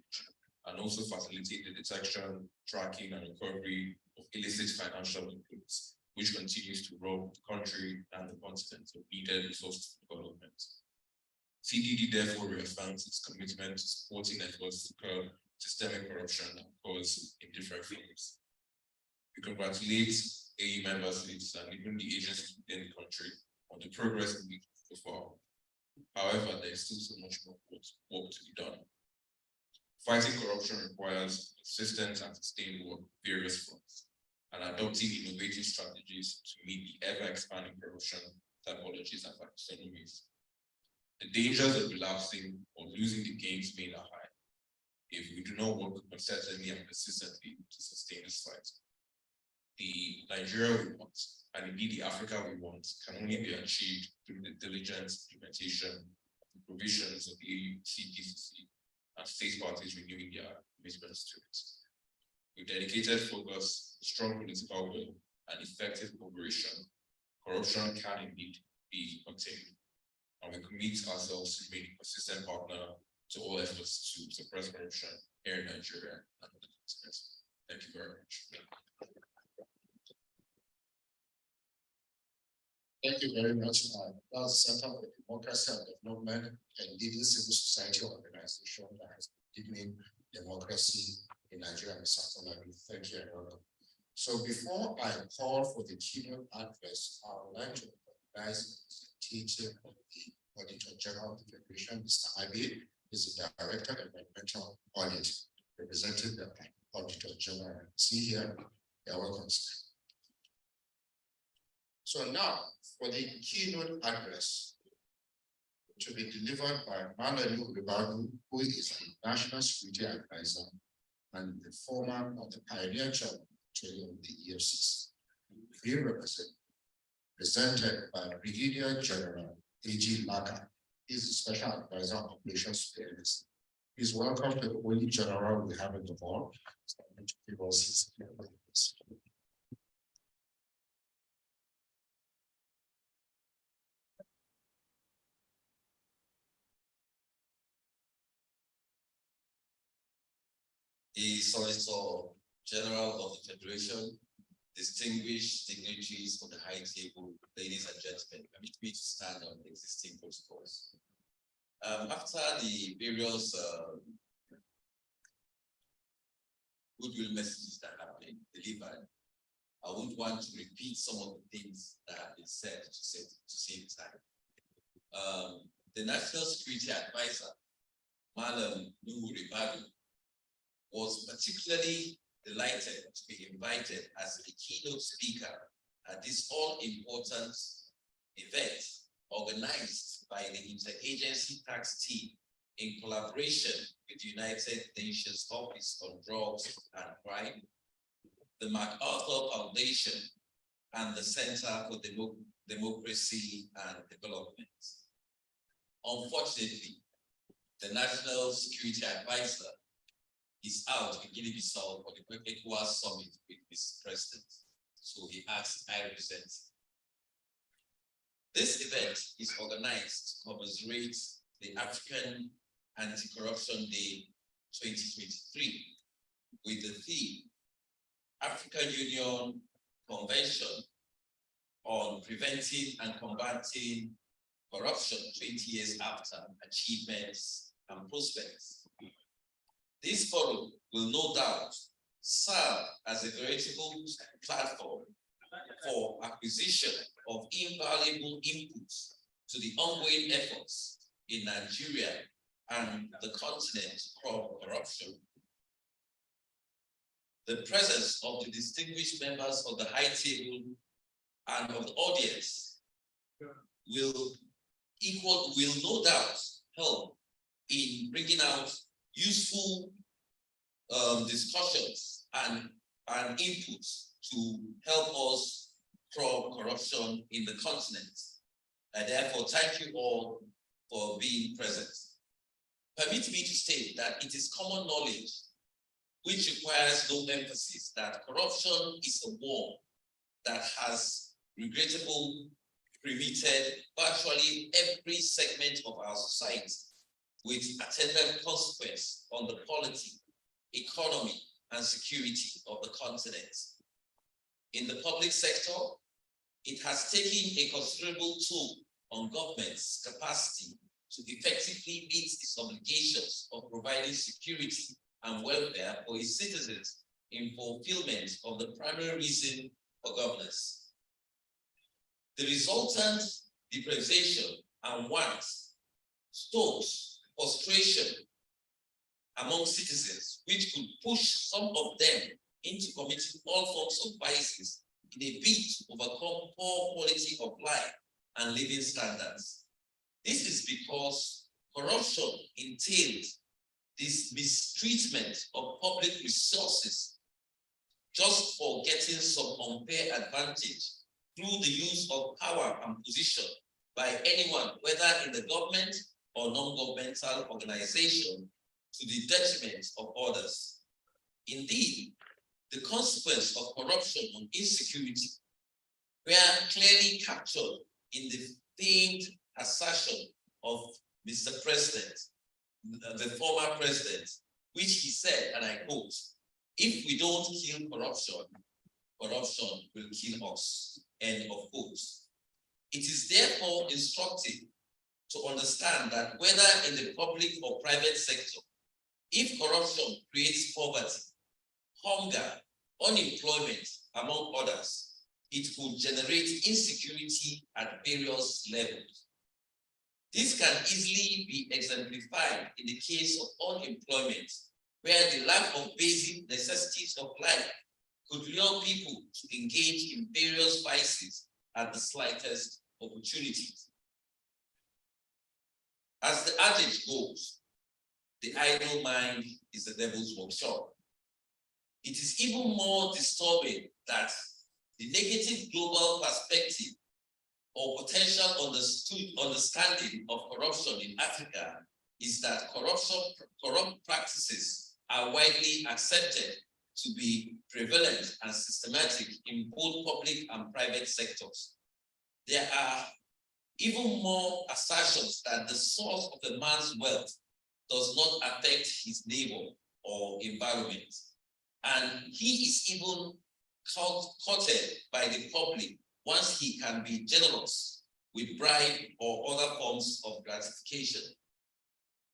and also facilitate the detection, tracking, and recovery of illicit financial inflows, which continues to rob the country and the continent of needed resources for development. CDD therefore reaffirms its commitment to supporting efforts to curb systemic corruption that occurs in different fields. We congratulate AU member states and even the agencies within the country on the progress made so far. However, there is still so much more work to be done. Fighting corruption requires consistent and sustained work on various fronts, and adopting innovative strategies to meet the ever-expanding corruption typologies and taxonomies. The dangers of relapsing or losing the gains made are high if we do not work concertedly and persistently to sustain this fight. The Nigeria we want, and indeed the Africa we want, can only be achieved through the diligent implementation of the provisions of the AU CPCC and state parties renewing their commitments to it. With dedicated focus, strong political will, and effective cooperation, corruption can indeed be contained. And we commit ourselves to being a consistent partner to all efforts to suppress corruption here in Nigeria and on the continent. Thank you very much. Thank you very much. That's the Center for Democracy and Development and leading civil society organization that has been deepening democracy in Nigeria and South Africa. Thank you, everyone. So before I call for the keynote address, I would like to recognize the representative of the Auditor General of the Federation, Mr. Ibe, is the Director of Environmental Audit, representing the Auditor General. See here, you're welcome. So now, for the keynote address to be delivered by Malolu Ribadu, who is the National Security Advisor and the former of the Pioneer Chairman of the EFCC. He presented by Brigadier General A.G. Laka. He's the Special Advisor on Operations Space. He's welcome to the only general we have in the hall. The Solicitor General of the Federation, distinguished dignitaries on the high table, ladies and gentlemen, permit me to stand on the existing protocols. After the various goodwill messages that have been delivered, I would want to repeat some of the things that have been said to save time. The National Security Advisor, Madam Nuhu Ribadu, was particularly delighted to be invited as a keynote speaker at this all-important event organized by the Interagency Tax Team in collaboration with the United Nations Office on Drugs and Crime, the MacArthur Foundation, and the Center for Democracy and Development. Unfortunately, the National Security Advisor is out in Guinea-Bissau for the ECOWAS summit with his president. So he asked I represent. This event is organized to commemorate the African Anti-Corruption Day 2023 with the theme African Union Convention on Preventing and Combating Corruption 20 years after achievements and prospects. This forum will no doubt serve as a veritable platform for acquisition of invaluable inputs to the ongoing efforts in Nigeria and the continent from corruption. The presence of the distinguished members of the high table and of the audience will no doubt help in bringing out useful discussions and inputs to help us curb corruption in the continent. And therefore, thank you all for being present. Permit me to state that it is common knowledge, which requires no emphasis, that corruption is a war that has regrettably permeated virtually every segment of our society, with attendant consequence on the polity, economy, and security of the continent. In the public sector, it has taken a considerable toll on government's capacity to effectively meet its obligations of providing security and welfare for its citizens in fulfillment of the primary reason for governance. The resultant deprivation and want stokes frustration among citizens, which could push some of them into committing all forms of vices in a bid to overcome poor quality of life and living standards. This is because corruption entails this mistreatment of public resources just for getting some unfair advantage through the use of power and position by anyone, whether in the government or non-governmental organization, to the detriment of others. Indeed, the consequence of corruption on insecurity were clearly captured in the famed assertion of Mr. President, the former president, which he said, and I quote, "If we don't kill corruption, corruption will kill us," end of quote. It is therefore instructive to understand that whether in the public or private sector, if corruption creates poverty, hunger, unemployment, among others, it could generate insecurity at various levels. This can easily be exemplified in the case of unemployment, where the lack of basic necessities of life could lure people to engage in various vices at the slightest opportunities. As the adage goes, the idle mind is the devil's workshop. It is even more disturbing that the negative global perspective or potential understanding of corruption in Africa is that corrupt practices are widely accepted to be prevalent and systematic in both public and private sectors. There are even more assertions that the source of a man's wealth does not affect his neighbor or environment. And he is even courted by the public once he can be generous with bribe or other forms of gratification.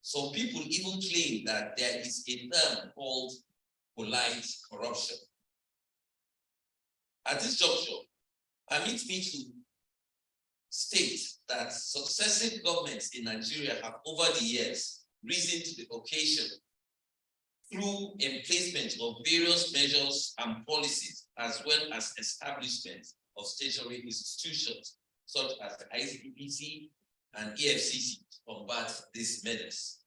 Some people even claim that there is a term called polite corruption. At this juncture, permit me to state that successive governments in Nigeria have over the years risen to the occasion through emplacement of various measures and policies, as well as establishment of statutory institutions such as the ICPC and EFCC to combat these menace.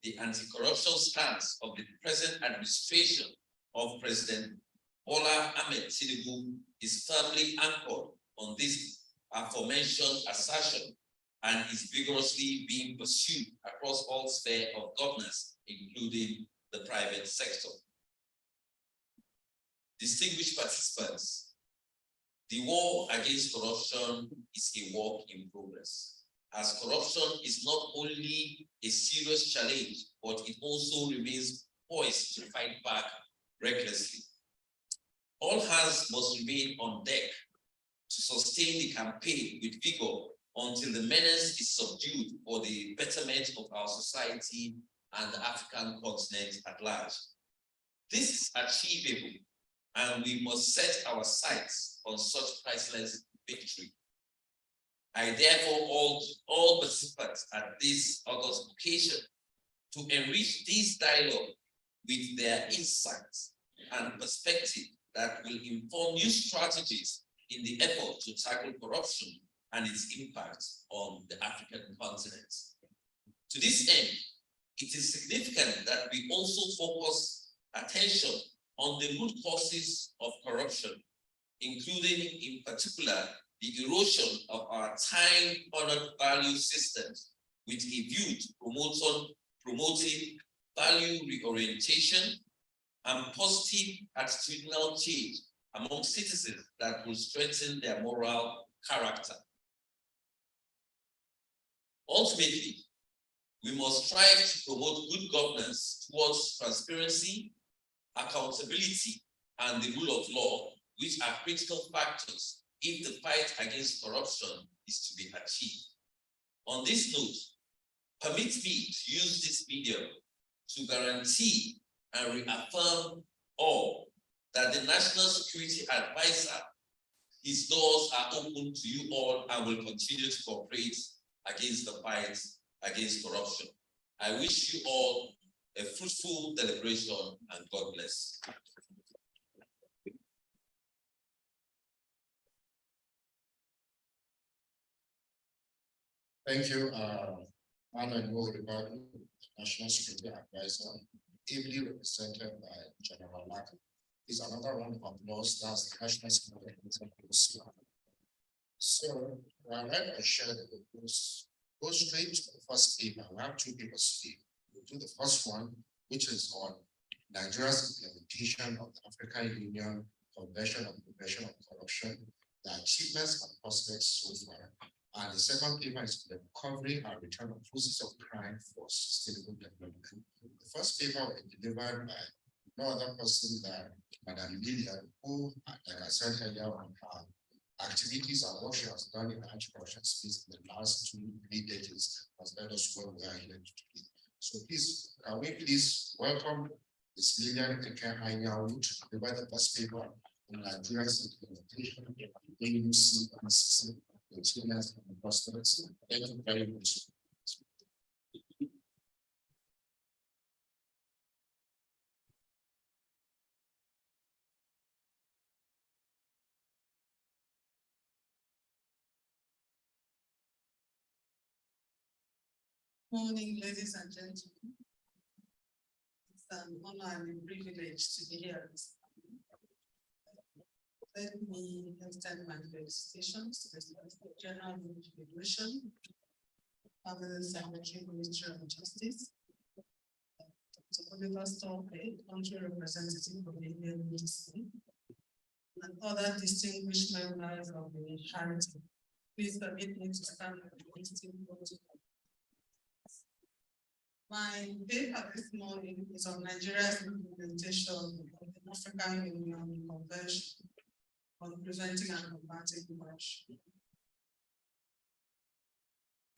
The anti-corruption stance of the present administration of President Bola Ahmed Tinubu is firmly anchored on this aforementioned assertion and is vigorously being pursued across all spheres of governance, including the private sector. Distinguished participants, the war against corruption is a work in progress, as corruption is not only a serious challenge, but it also remains poised to fight back recklessly. All hands must remain on deck to sustain the campaign with vigor until the menace is subdued for the betterment of our society and the African continent at large. This is achievable, and we must set our sights on such priceless victory. I therefore urge all participants at this August occasion to enrich this dialogue with their insights and perspective that will inform new strategies in the effort to tackle corruption and its impact on the African continent. To this end, it is significant that we also focus attention on the root causes of corruption, including in particular the erosion of our time-honored value systems with a view to promoting value reorientation and positive attitudinal change among citizens that will strengthen their moral character. Ultimately, we must strive to promote good governance towards transparency, accountability, and the rule of law, which are critical factors if the fight against corruption is to be achieved. On this note, permit me to use this medium to guarantee and reaffirm all that the National Security Advisor, his doors are open to you all and will continue to cooperate against the fight against corruption. I wish you all a fruitful deliberation and God bless. Thank you, Honorable National Security Advisor, ably represented by General Laka. Is another round of applause. That's the National Security Advisor. So, I'd like to share the papers. Go straight to the first paper. We have two papers today. We'll do the first one, which is on Nigeria's implementation of the African Union Convention on Prevention of Corruption, the achievements and prospects so far. And the second paper is the recovery and return of causes of crime for sustainable development. The first paper was delivered by no other person than Madam Lillian, who, like I said earlier, on her activities and what she has done in the anti-corruption space in the last 2-3 decades has led us where we are here today. So please, can we please welcome Ms. Lillian Eke-Anyanwu to deliver the first paper on Nigeria's implementation of the AUC and system, the achievements and prospects. Thank you very much. Morning, ladies and gentlemen. It's an honor and a privilege to be here this morning. Let me extend my felicitations to the General Federation, Permanent Secretary, Ministry of Justice, Dr. Oliver Storpey, Country Representative of the Indian Ministry, and other distinguished members of the charity. Please permit me to stand at the listing protocol. My paper this morning is on Nigeria's implementation of the African Union Convention on Preventing and Combating Corruption.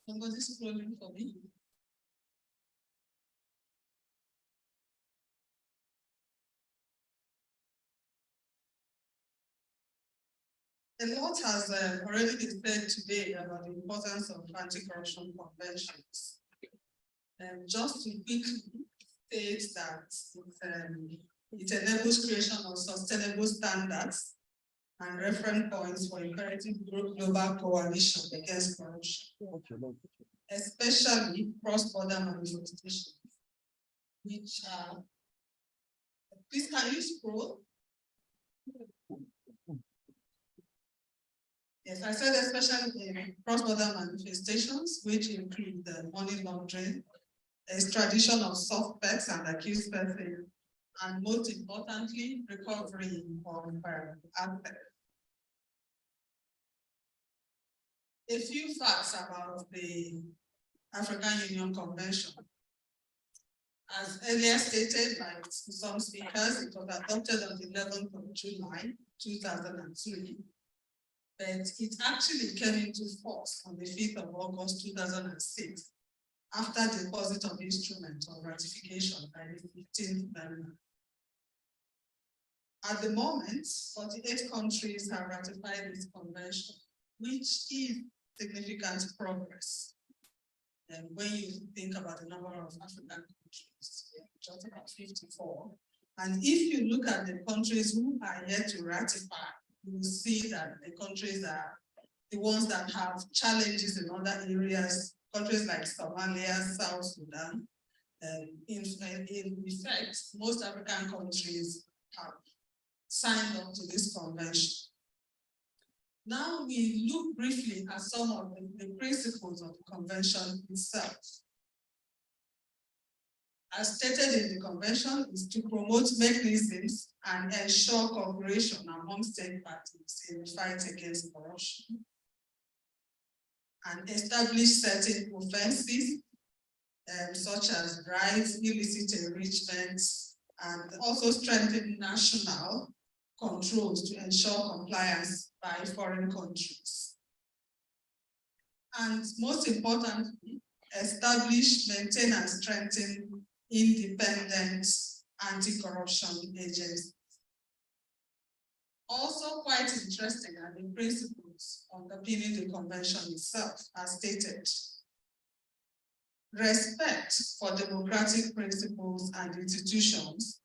Somebody scrolling for me. A lot has already been said today about the importance of anti-corruption conventions. Just to quickly state that it enables creation of sustainable standards and reference points for imperative global coalition against corruption, especially cross-border manifestations, which are, please can you scroll? Yes, I said especially cross-border manifestations, which include the money laundering, extradition of suspects and accused persons, and most importantly, recovery of assets. A few facts about the African Union Convention. As earlier stated by some speakers, it was adopted on the 11th of July 2003, but it actually came into force on the 5th of August 2006, after deposit of instrument of ratification by the 15th November. At the moment, 48 countries have ratified this convention, which is significant progress. And when you think about the number of African countries, just about 54. And if you look at the countries who are yet to ratify, you will see that the countries are the ones that have challenges in other areas, countries like Somalia, South Sudan. In effect, most African countries have signed up to this convention. Now we look briefly at some of the principles of the convention itself. As stated in the convention, is to promote mechanisms and ensure cooperation among state parties in the fight against corruption, and establish certain offenses such as bribes, illicit enrichments, and also strengthen national controls to ensure compliance by foreign countries. And most importantly, establish, maintain, and strengthen independent anti-corruption agencies. Also quite interesting are the principles underpinning the convention itself, as stated. Respect for democratic principles and institutions,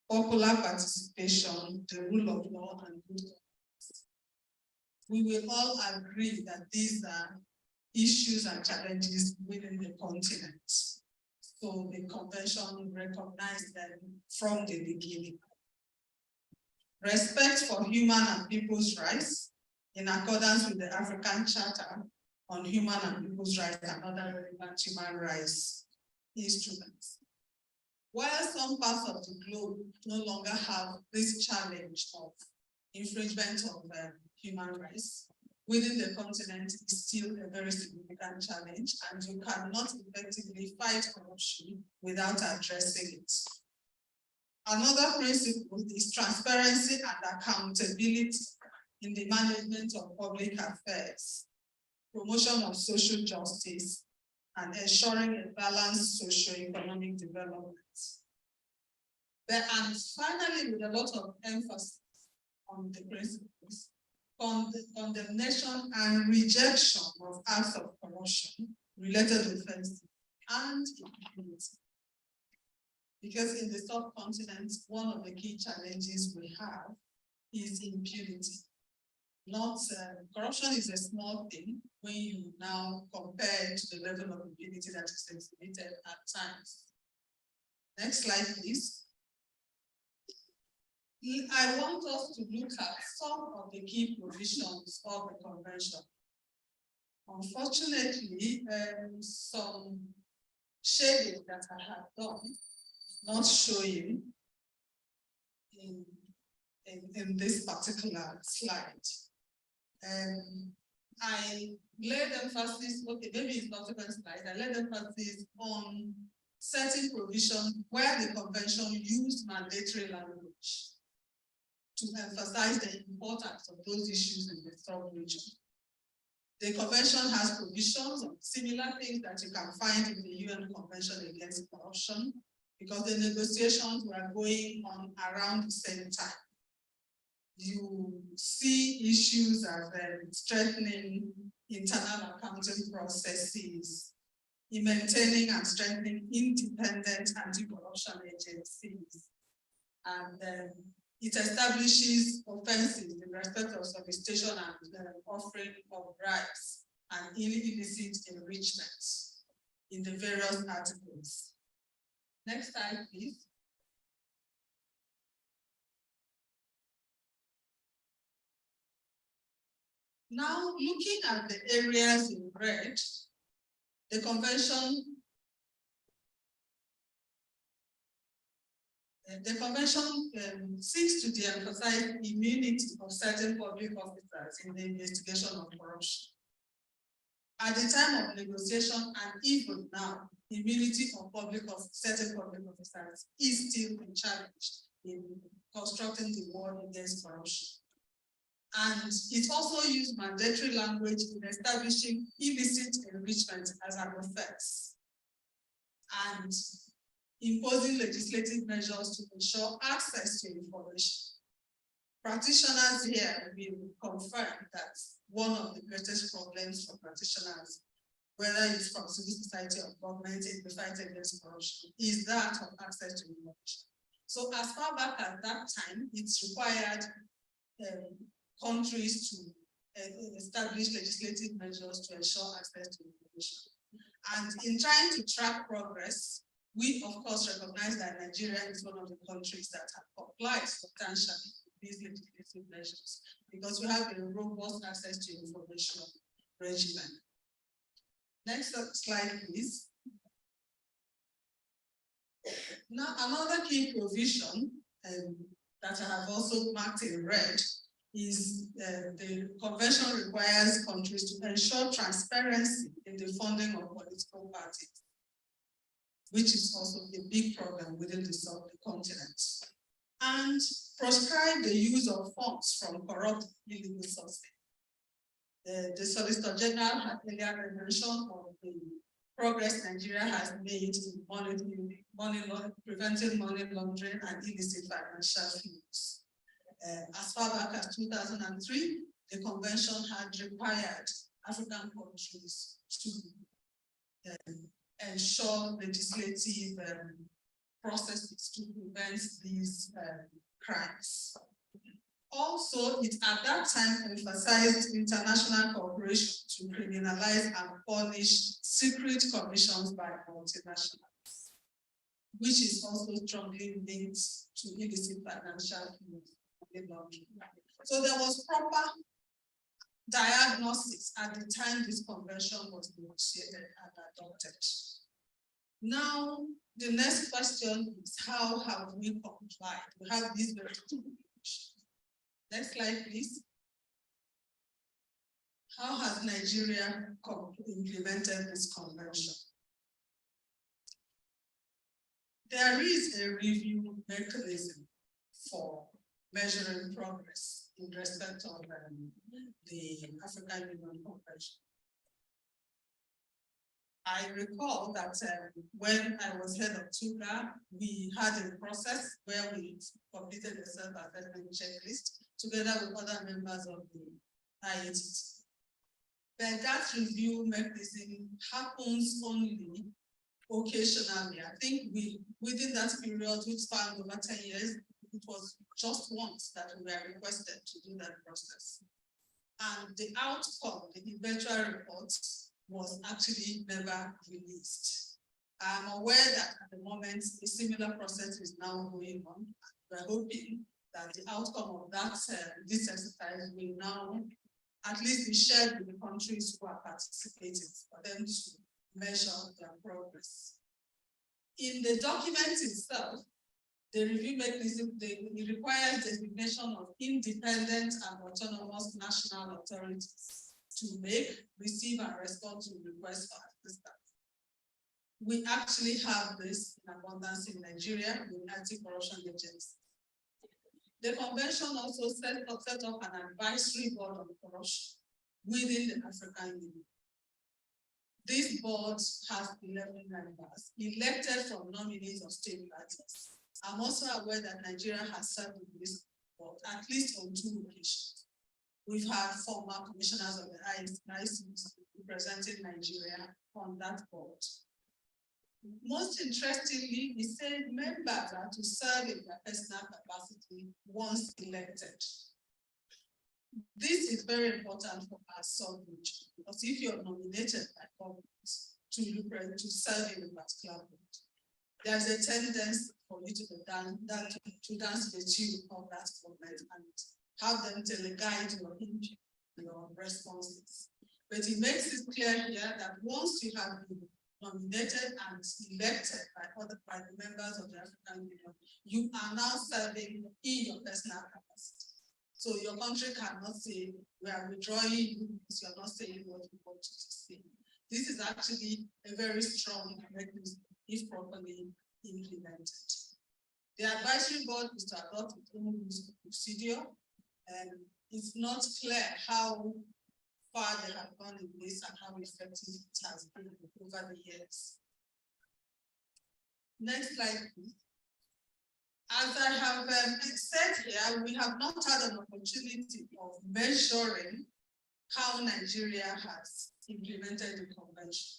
popular participation, the rule of law, and good governance. We will all agree that these are issues and challenges within the continent. So the convention recognized them from the beginning. Respect for human and people's rights in accordance with the African Charter on Human and People's Rights and other relevant human rights instruments. While some parts of the globe no longer have this challenge of infringement of human rights, within the continent is still a very significant challenge, and you cannot effectively fight corruption without addressing it. Another principle is transparency and accountability in the management of public affairs, promotion of social justice, and ensuring a balanced socio-economic development. And finally, with a lot of emphasis on the principles, condemnation and rejection of acts of corruption, related offenses, and impunity. Because in the subcontinent, one of the key challenges we have is impunity. Not corruption is a small thing when you now compare to the level of impunity that is exhibited at times. Next slide, please. I want us to look at some of the key provisions of the convention. Unfortunately, some shading that I have done, not showing in this particular slide. I laid emphasis, okay, maybe it's not even slide, I laid emphasis on certain provisions where the convention used mandatory language to emphasize the importance of those issues in the sub-region. The convention has provisions of similar things that you can find in the UN Convention Against Corruption, because the negotiations were going on around the same time. You see issues as strengthening internal accounting processes, in maintaining and strengthening independent anti-corruption agencies, and it establishes offenses in respect of solicitation and offering of bribes and illicit enrichment in the various articles. Next slide, please. Now, looking at the areas in red, the convention seeks to de-emphasize immunity of certain public officers in the investigation of corruption. At the time of negotiation and even now, immunity of certain public officers is still challenged in constructing the war against corruption. And it also used mandatory language in establishing illicit enrichment as an offense and imposing legislative measures to ensure access to information. Practitioners here will confirm that one of the greatest problems for practitioners, whether it's from civil society or government in the fight against corruption, is that of access to information. So as far back at that time, it's required countries to establish legislative measures to ensure access to information. And in trying to track progress, we of course recognize that Nigeria is one of the countries that have complied substantially with these legislative measures because we have a robust access to information regimen. Next slide, please. Now, another key provision that I have also marked in red is the convention requires countries to ensure transparency in the funding of political parties, which is also a big problem within the subcontinent, and proscribe the use of funds from corrupt illegal sources. The Solicitor General had earlier mentioned of the progress Nigeria has made in preventing money laundering and illicit financial flows. As far back as 2003, the convention had required African countries to ensure legislative processes to prevent these crimes. Also, it at that time emphasized international cooperation to criminalize and punish secret commissions by multinationals, which is also strongly linked to illicit financial flows. So there was proper diagnosis at the time this convention was negotiated and adopted. Now, The next question is, how have we complied? We have these very two questions. Next slide, please. How has Nigeria implemented this convention? There is a review mechanism for measuring progress in respect of the African Union Convention. I recall that when I was head of TUGAR, we had a process where we completed a self-assessment checklist together with other members of the IATT. But that review mechanism happens only occasionally. I think within that period, which spanned over 10 years, it was just once that we were requested to do that process. And the outcome, the eventual report, was actually never released. I'm aware that at the moment, a similar process is now going on. We're hoping that the outcome of that this exercise will now at least be shared with the countries who are participating for them to measure their progress. In the document itself, the review mechanism it requires designation of independent and autonomous national authorities to make, receive, and respond to requests for assistance. We actually have this in abundance in Nigeria with anti-corruption agencies. The convention also set up an advisory board on corruption within the African Union. This board has 11 members elected from nominees of state parties. I'm also aware that Nigeria has served in this board at least on 2 occasions. We've had former commissioners of the IATT representing Nigeria on that board. Most interestingly, we said members are to serve in their personal capacity once elected. This is very important for our sub-region, because if you're nominated by government to serve in a particular board, there's a tendency for you to dance the tune of that government and have them teleguide your responses. But it makes it clear here that once you have been nominated and elected by the members of the African Union, you are now serving in your personal capacity. So your country cannot say, we are withdrawing you because you are not saying what we want you to say. This is actually a very strong mechanism if properly implemented. The advisory board is to adopt its own rules of procedure, and it's not clear how far they have gone in this and how effective it has been over the years. Next slide, please. As I have said here, we have not had an opportunity of measuring how Nigeria has implemented the convention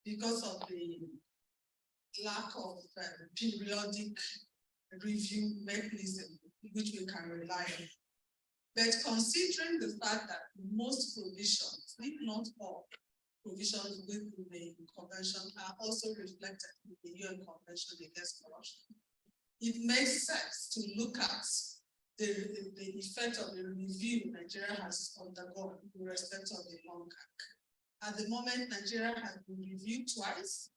because of the lack of periodic review mechanism which we can rely on. But considering the fact that most provisions, if not all provisions within the convention, are also reflected in the UN Convention Against Corruption, it makes sense to look at the effect of the review Nigeria has undergone in respect of the UNCAC. At the moment, Nigeria has been reviewed twice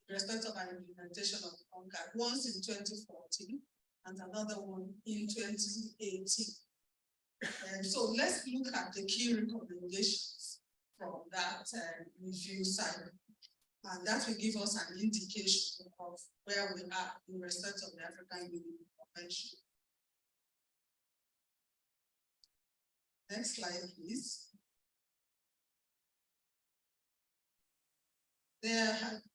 in respect of our implementation of the UNCAC, once in 2014 and another one in 2018. So let's look at the key recommendations from that review cycle. And that will give us an indication of where we are in respect of the African Union Convention. Next slide, please.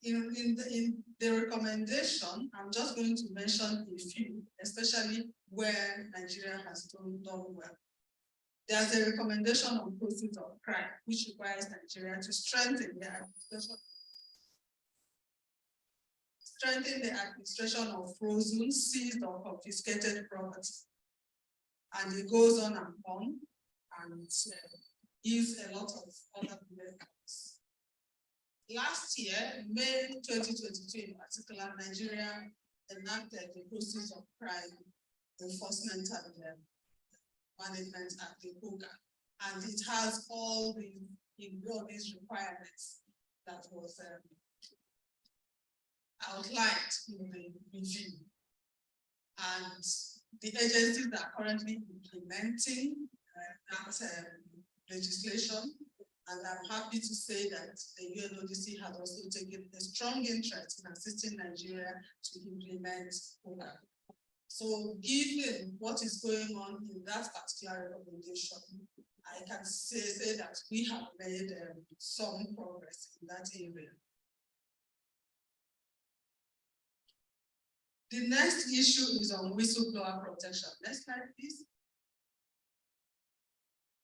In the recommendation, I'm just going to mention a few, especially where Nigeria has done well. There's a recommendation on proceeds of crime, which requires Nigeria to strengthen the administration of frozen, seized, or confiscated property. And it goes on and on, and gives a lot of other benefits. Last year, May 2022 in particular, Nigeria enacted the proceeds of crime enforcement and management at the TUGAR, and it has all these requirements that was outlined in the review. And the agencies that are currently implementing that legislation, and I'm happy to say that the UNODC has also taken a strong interest in assisting Nigeria to implement TUGAR. So given what is going on in that particular recommendation, I can say that we have made some progress in that area. The next issue is on whistleblower protection. Next slide, please.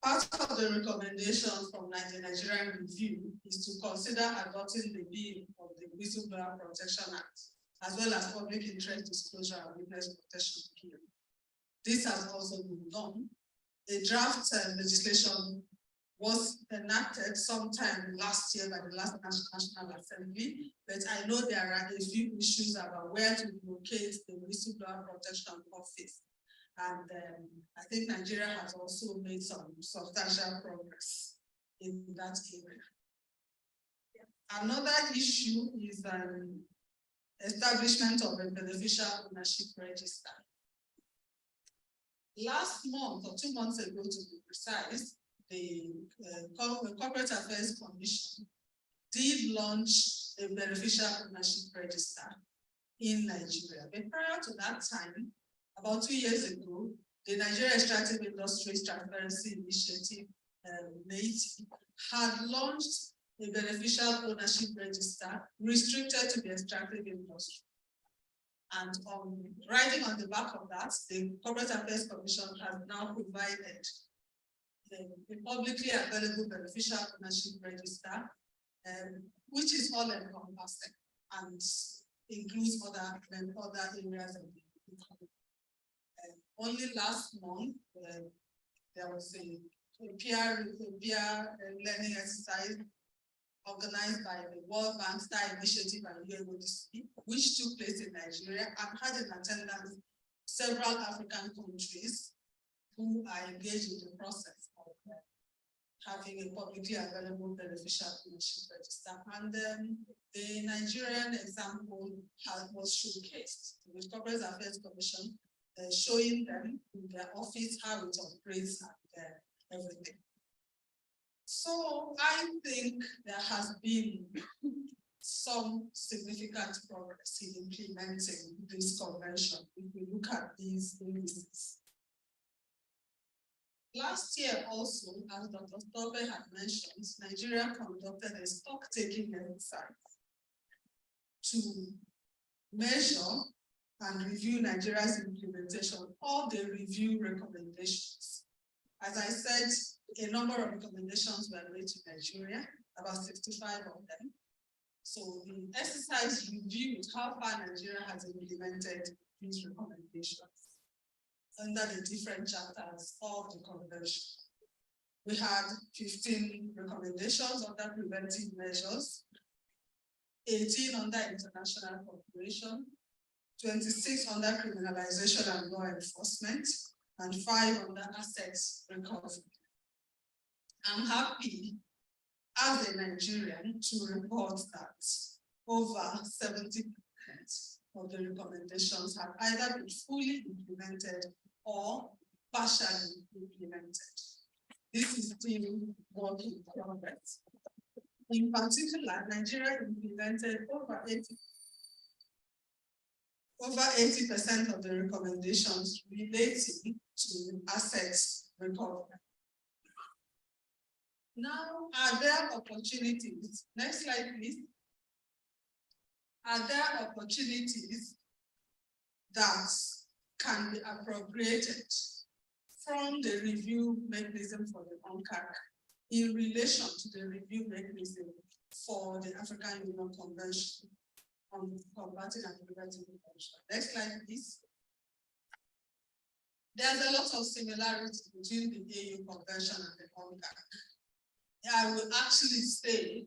Part of the recommendations from the Nigerian review is to consider adopting the bill of the Whistleblower Protection Act, as well as public interest disclosure and witness protection bill. This has also been done. A draft legislation was enacted sometime last year by the last National Assembly, but I know there are a few issues about where to locate the Whistleblower Protection Office. And I think Nigeria has also made some substantial progress in that area. Another issue is establishment of a beneficial ownership register. Last month, or 2 months ago to be precise, the Corporate Affairs Commission did launch a beneficial ownership register in Nigeria. But prior to that time, about 2 years ago, the Nigeria Extractive Industries Transparency Initiative, NEITI, had launched a beneficial ownership register restricted to the extractive industry. And riding on the back of that, the Corporate Affairs Commission has now provided a publicly available beneficial ownership register, which is all encompassing and includes other areas of the economy. Only last month, there was a peer learning exercise organized by the World Bank Star Initiative and UNODC, which took place in Nigeria and had in attendance several African countries who are engaged in the process of having a publicly available beneficial ownership register. And the Nigerian example was showcased with the Corporate Affairs Commission, showing them in their office how it operates and everything. So I think there has been some significant progress in implementing this convention if we look at these indices. Last year also, as Dr. Tobe had mentioned, Nigeria conducted a stock-taking exercise to measure and review Nigeria's implementation of the review recommendations. As I said, a number of recommendations were made to Nigeria, about 65 of them. So the exercise reviewed how far Nigeria has implemented these recommendations under the different chapters of the convention. We had 15 recommendations under preventive measures, 18 under international cooperation, 26 under criminalization and law enforcement, and 5 under assets recovery. I'm happy as a Nigerian to report that over 70% of the recommendations have either been fully implemented or partially implemented. This is still work in progress. In particular, Nigeria implemented over 80% of the recommendations relating to assets recovery. Now, are there opportunities? Next slide, please. Are there opportunities that can be appropriated from the review mechanism for the UNCAC in relation to the review mechanism for the African Union Convention on combating and preventing corruption? Next slide, please. There's a lot of similarities between the AU Convention and the UNCAC. I will actually say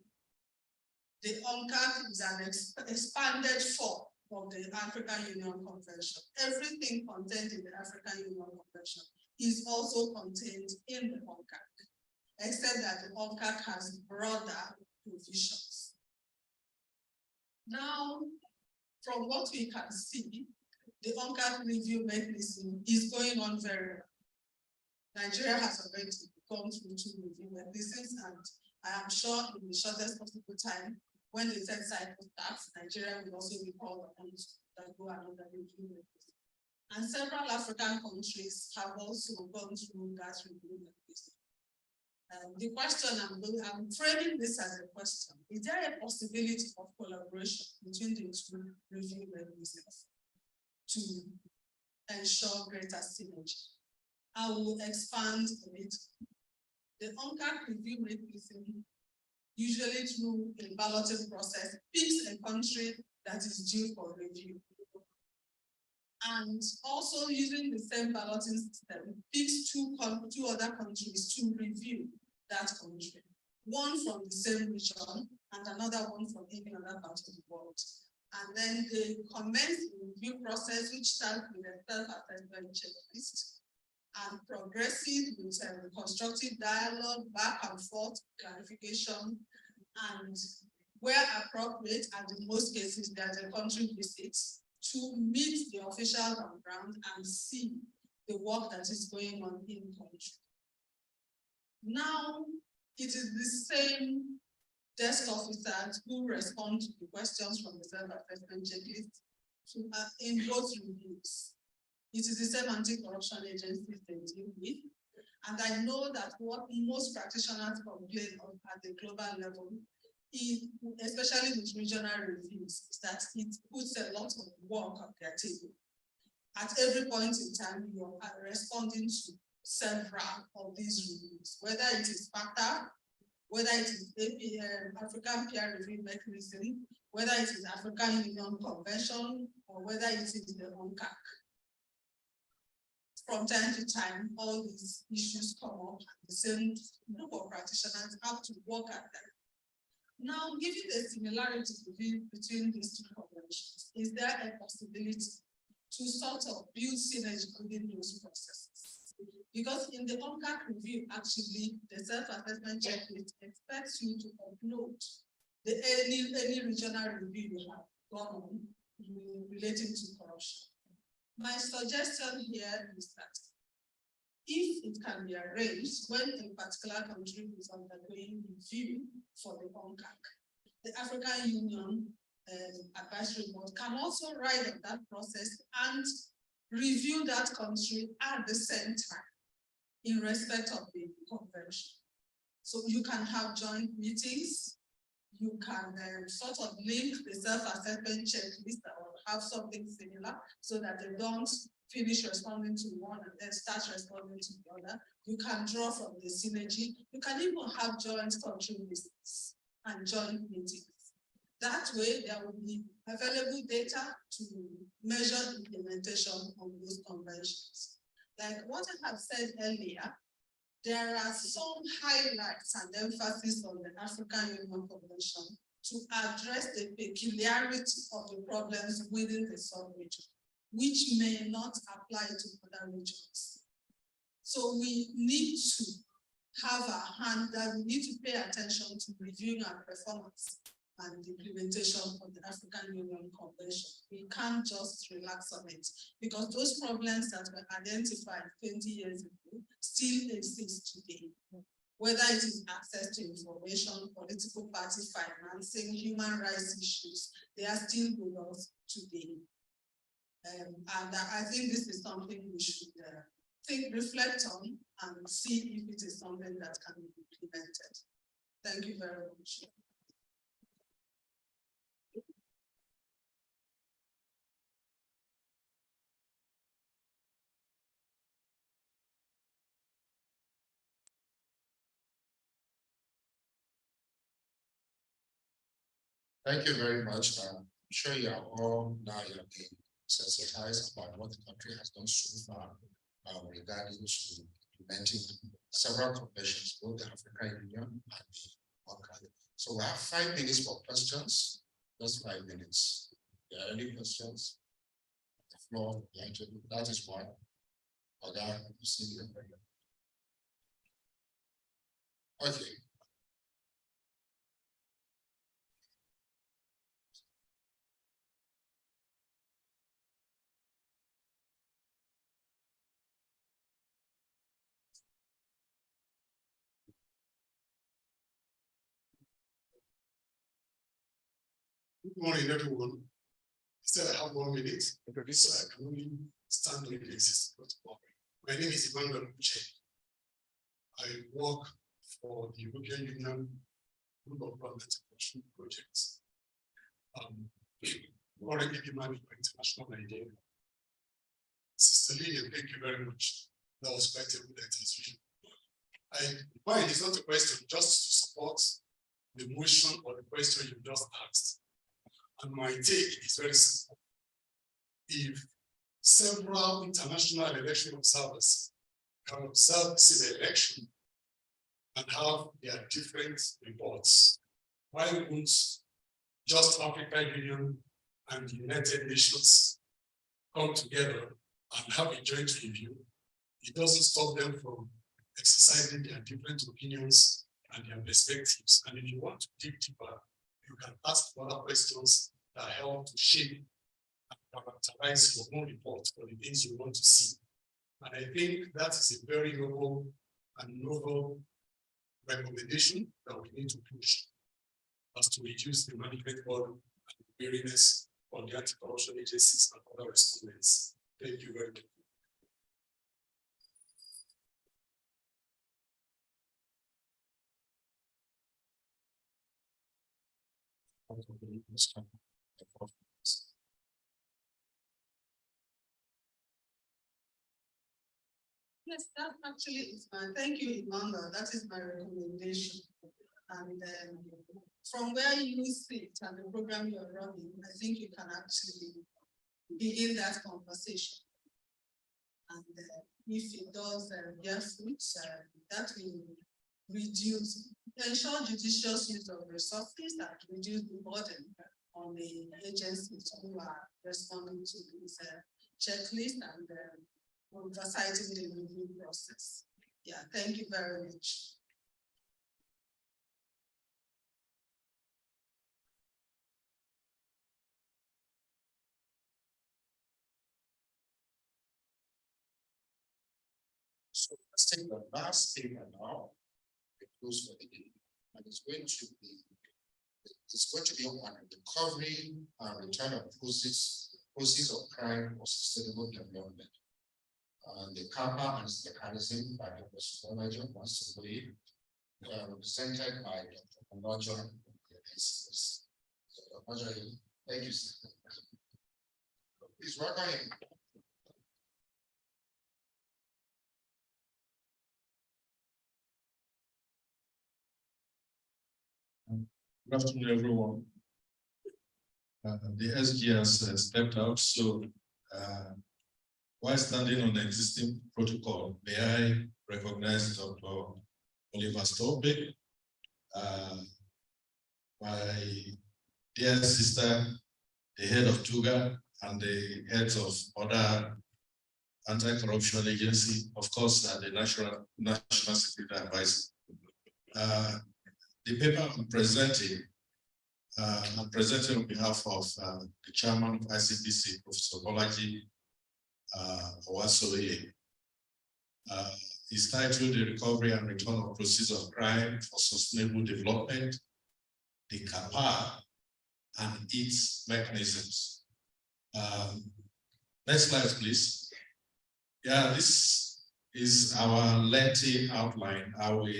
the UNCAC is an expanded form of the African Union Convention. Everything contained in the African Union Convention is also contained in the UNCAC, except that the UNCAC has broader provisions. Now, from what we can see, the UNCAC review mechanism is going on very well. Nigeria has already gone through 2 review mechanisms, and I am sure in the shortest possible time, when the third cycle starts, Nigeria will also be called upon to go another review mechanism. And several African countries have also gone through that review mechanism. The question I'm framing this as a question: is there a possibility of collaboration between the 2 review mechanisms to ensure greater synergy? I will expand a bit. The UNCAC review mechanism, usually through a balloting process, picks a country that is due for review. And also using the same balloting system, picks two other countries to review that country. One from the same region and another one from any other part of the world. And then they commence the review process, which starts with a self-assessment checklist and progresses with constructive dialogue, back and forth, clarification, and where appropriate, and in most cases, there's a country visit to meet the officials on ground and see the work that is going on in the country. Now, it is the same desk officers who respond to the questions from the self-assessment checklist in both reviews. It is the same anti-corruption agencies they deal with. And I know that what most practitioners complain of at the global level, especially with regional reviews, is that it puts a lot of work on their table. At every point in time, you are responding to several of these reviews, whether it is FACTA, whether it is African Peer Review Mechanism, whether it is African Union Convention, or whether it is the UNCAC. From time to time, all these issues come up, and the same group of practitioners have to work at them. Now, given the similarities between these 2 conventions, is there a possibility to sort of build synergy within those processes? Because in the UNCAC review, actually, the self-assessment checklist expects you to upload any regional review you have gone on relating to corruption. My suggestion here is that if it can be arranged when a particular country is undergoing review for the UNCAC, the African Union Advisory Board can also ride on that process and review that country at the same time in respect of the convention. So you can have joint meetings, you can sort of link the self-assessment checklist or have something similar so that they don't finish responding to one and then start responding to the other. You can draw from the synergy. You can even have joint country visits and joint meetings. That way, there will be available data to measure implementation of those conventions. Like what I have said earlier, there are some highlights and emphasis on the African Union Convention to address the peculiarity of the problems within the sub-region, which may not apply to other regions. So we need to have a hand that we need to pay attention to reviewing our performance and the implementation of the African Union Convention. We can't just relax on it because those problems that were identified 20 years ago still exist today. Whether it is access to information, political party financing, human rights issues, they are still with us today. And I think this is something we should reflect on and see if it is something that can be implemented. Thank you very much. Thank you very much. I'm sure you are all now you're being sensitized about what the country has done so far regarding to implementing several conventions, both the African Union and the UNCAC. So we have 5 minutes for questions. Just 5 minutes. Are there any questions? The floor, that is one. Okay, you see the okay. morning, everyone. Instead, I have 1 minute, so I can only stand on the existing protocol. My name is Emmanuel Uche. I work for the European Union Group of Government Action Projects. Currently managed by International Idea. Sister Lillian, thank you very much. That was quite a good execution. Mine is not a question, just to support the motion or the question you just asked. And my take is very simple. If several international election observers can observe the election and have their different reports, why wouldn't just African Union and the United Nations come together and have a joint review? It doesn't stop them from exercising their different opinions and their perspectives. And if you want to dig deeper, you can ask other questions that help to shape and characterize your own report for the things you want to see. And I think that is a very noble and novel recommendation that we need to push as to reduce the management burden and weariness on the anti-corruption agencies and other respondents. Thank you very much. Yes, that actually is thank you, Emmanuel. That is my recommendation. And from where you sit and the program you are running, I think you can actually begin that conversation. And if it does bear fruit, that will reduce, ensure judicious use of resources and reduce the burden on the agencies who are responding to this checklist and oversighting the review process. Yeah, thank you very much. So let's take the last statement now. It goes for the day, and it's going to be on recovery and return of proceeds of crime for sustainable development. And the CAPA and the mechanism by the supervisor wants to be represented by Dr. Onojo. Thank you, sir. Please welcome him. Good afternoon, everyone. The SG has stepped out, so while standing on the existing protocol, may I recognize Dr. Oliver Stolpe, my dear sister, the head of TUGAR, and the heads of other anti-corruption agency, of course, the National Security Advisor. The paper I'm presenting on behalf of the chairman of ICPC, Professor Bolaji Owasoye. Is titled The Recovery and Return of Proceeds of Crime for Sustainable Development, the CAPA and its mechanisms. Next slide, please. Yeah, this is our lengthy outline. I will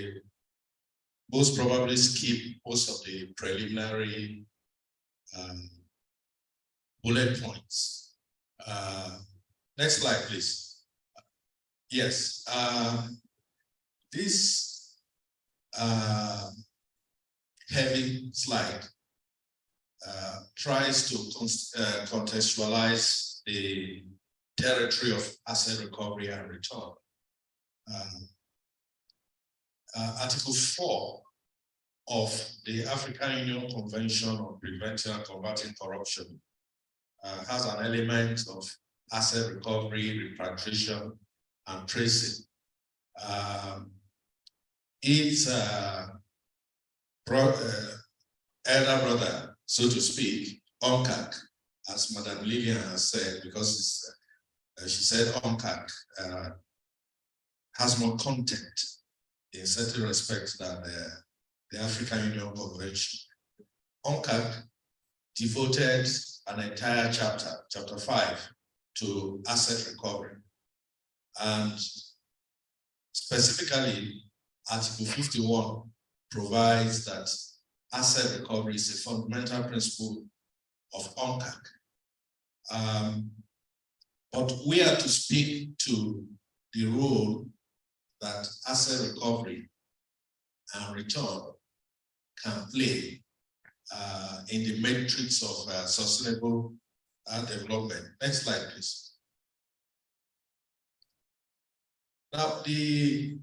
most probably skip most of the preliminary bullet points. Next slide, please. Yes, this heavy slide tries to contextualize the territory of asset recovery and return. Article 4 of the African Union Convention on Preventing and Combating Corruption has an element of asset recovery, repatriation, and tracing. Its elder brother, so to speak, UNCAC, as Madam Lillian has said, because she said UNCAC has more content in certain respects than the African Union Convention. UNCAC devoted an entire chapter, chapter 5, to asset recovery. And specifically, Article 51 provides that asset recovery is a fundamental principle of UNCAC. But we are to speak to the role that asset recovery and return can play in the matrix of sustainable development. Next slide, please. Now, we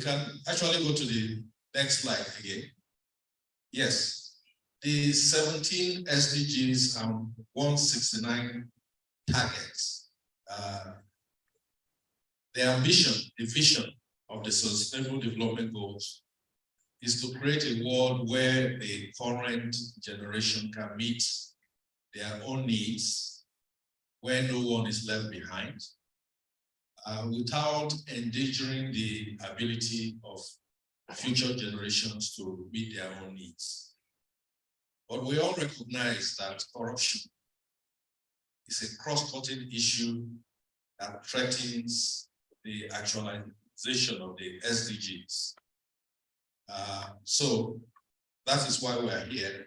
can actually go to the next slide again. Yes, the 17 SDGs and 169 targets. The ambition, the vision of the Sustainable Development Goals is to create a world where the current generation can meet their own needs, where no one is left behind, without endangering the ability of future generations to meet their own needs. But we all recognize that corruption is a cross-cutting issue that threatens the actualization of the SDGs. So that is why we are here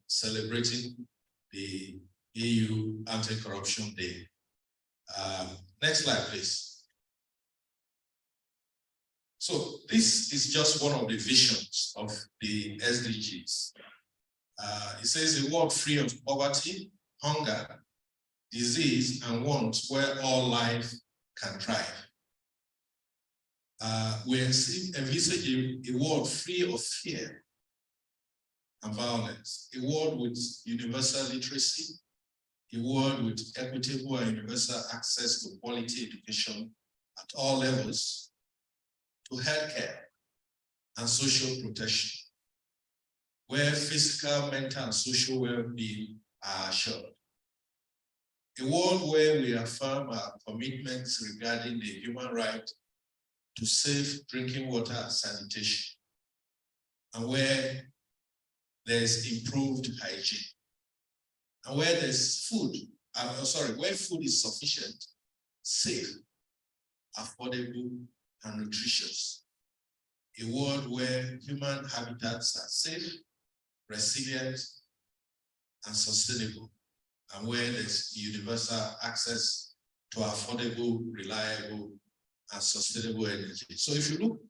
celebrating the EU Anti-Corruption Day. Next slide, please. So this is just one of the visions of the SDGs. It says a world free of poverty, hunger, disease, and want, where all life can thrive. We envisage a world free of fear and violence, a world with universal literacy, a world with equitable and universal access to quality education at all levels, to healthcare and social protection, where physical, mental, and social well-being are assured. A world where we affirm our commitments regarding the human right to safe drinking water and sanitation, and where there's improved hygiene, and where there's food, where food is sufficient, safe, affordable, and nutritious. A world where human habitats are safe, resilient, and sustainable, and where there's universal access to affordable, reliable, and sustainable energy. So if you look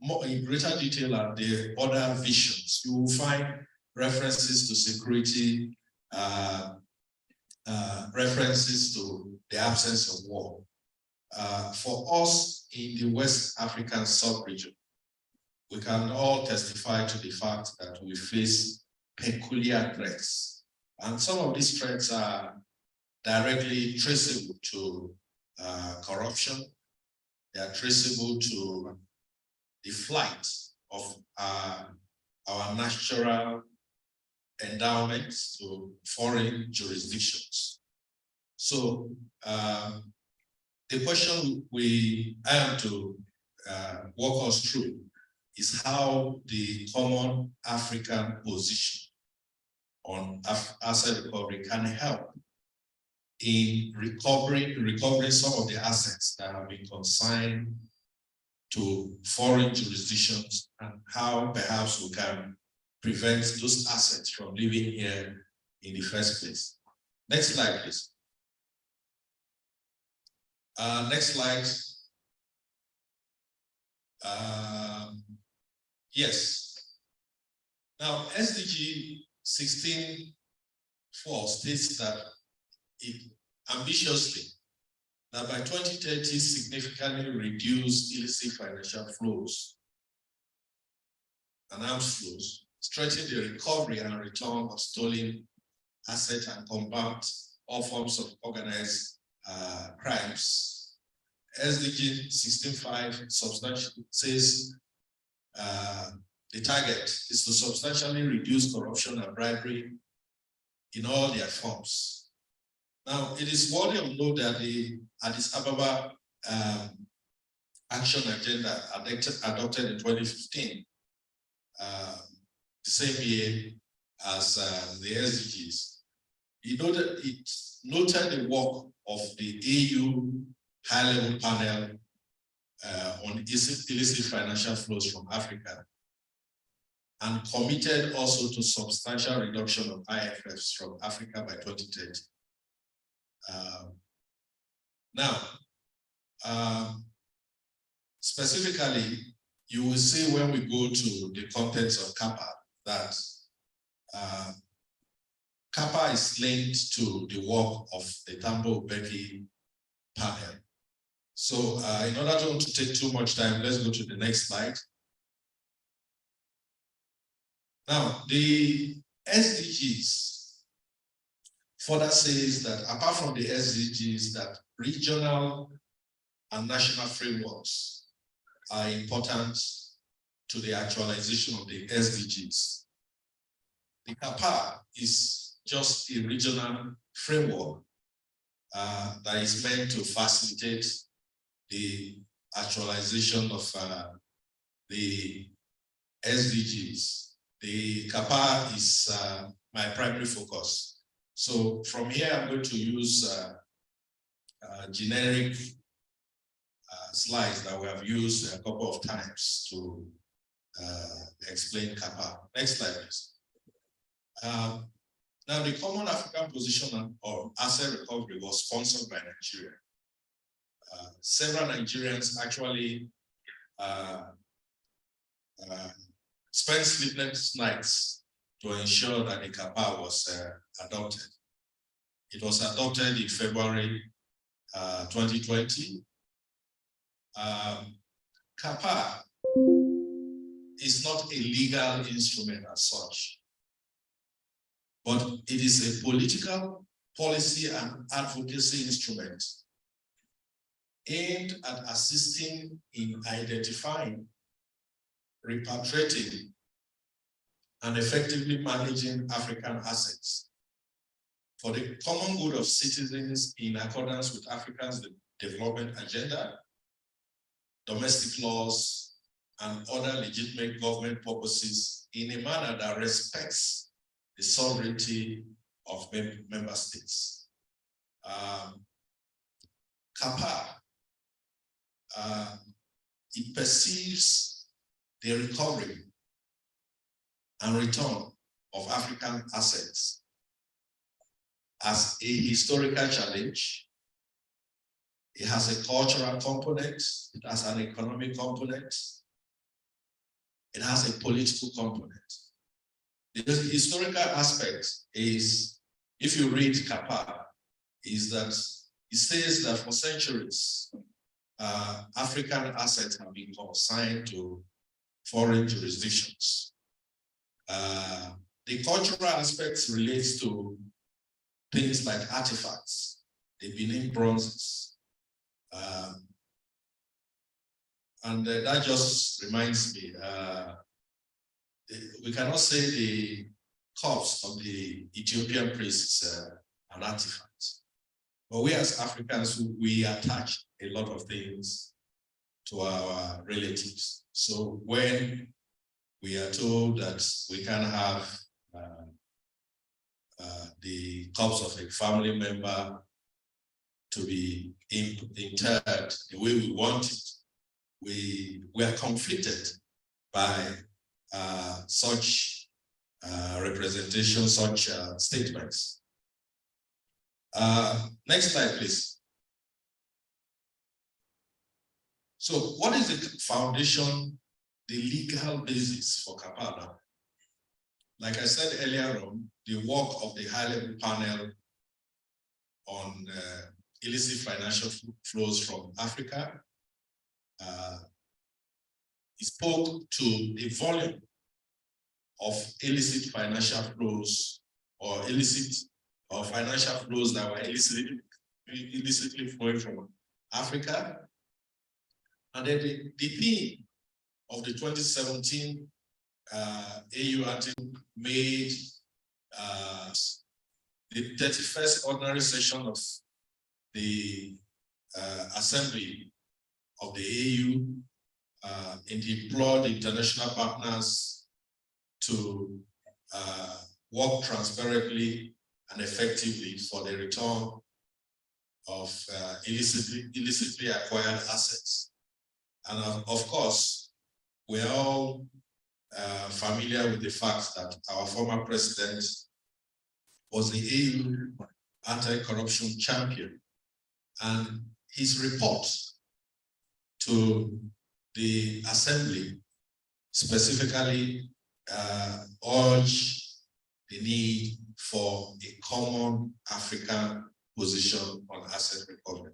more in greater detail at the other visions, you will find references to security, references to the absence of war. For us in the West African sub-region, we can all testify to the fact that we face peculiar threats. And some of these threats are directly traceable to corruption. They are traceable to the flight of our natural endowments to foreign jurisdictions. So the question I am to walk us through is how the common African position on asset recovery can help in recovering some of the assets that have been consigned to foreign jurisdictions, and how perhaps we can prevent those assets from living here in the first place. Next slide, please. Next slide. Yes. Now, SDG 16.4 states that it ambitiously that by 2030 significantly reduce illicit financial flows and arms flows, strengthen the recovery and return of stolen assets, and combat all forms of organized crimes. SDG 16.5 substantially says the target is to substantially reduce corruption and bribery in all their forms. Now, it is worthy of note that the Addis Ababa Action Agenda adopted in 2015 the same year as the SDGs. It noted the work of the EU high-level panel on illicit financial flows from Africa, and committed also to substantial reduction of IFFs from Africa by 2030. Specifically, you will see when we go to the contents of CAPA that CAPA is linked to the work of the Thabo-Mbeki panel. So in order to take too much time, let's go to the next slide. Now, the SDGs further says that apart from the SDGs, that regional and national frameworks are important to the actualization of the SDGs. The CAPA is just a regional framework that is meant to facilitate the actualization of the SDGs. The CAPA is my primary focus. So from here, I'm going to use generic slides that we have used a couple of times to explain CAPA. Next slide, please. Now, the Common African Position on Asset Recovery was sponsored by Nigeria. Several Nigerians actually spent sleepless nights to ensure that the CAPA was adopted. It was adopted in February 2020. CAPA is not a legal instrument as such, but it is a political, policy, and advocacy instrument aimed at assisting in identifying, repatriating, and effectively managing African assets for the common good of citizens in accordance with Africa's development agenda, domestic laws, and other legitimate government purposes in a manner that respects the sovereignty of member states. CAPA, it perceives the recovery and return of African assets as a historical challenge. It has a cultural component, it has an economic component, it has a political component. The historical aspect is, if you read CAPA, is that it says that for centuries, African assets have been consigned to foreign jurisdictions. The cultural aspects relates to things like artifacts, the Benin bronzes. And that just reminds me, we cannot say the corpse of the Ethiopian priest is an artifact. But we as Africans, we attach a lot of things to our relatives. So when we are told that we can have the corpse of a family member to be interred the way we want it, we are conflicted by such representation, such statements. Next slide, please. So what is the foundation, the legal basis for CAPA now? Like I said earlier on, the work of the high-level panel on illicit financial flows from Africa, it spoke to the volume of illicit financial flows or financial flows that were illicitly flowing from Africa. And then the theme of the 2017 AU made the 31st ordinary session of the Assembly of the AU implored international partners to work transparently and effectively for the return of illicitly acquired assets. And of course, we are all familiar with the fact that our former president was the EU anti-corruption champion, and his report to the Assembly specifically urged the need for a common African position on asset recovery.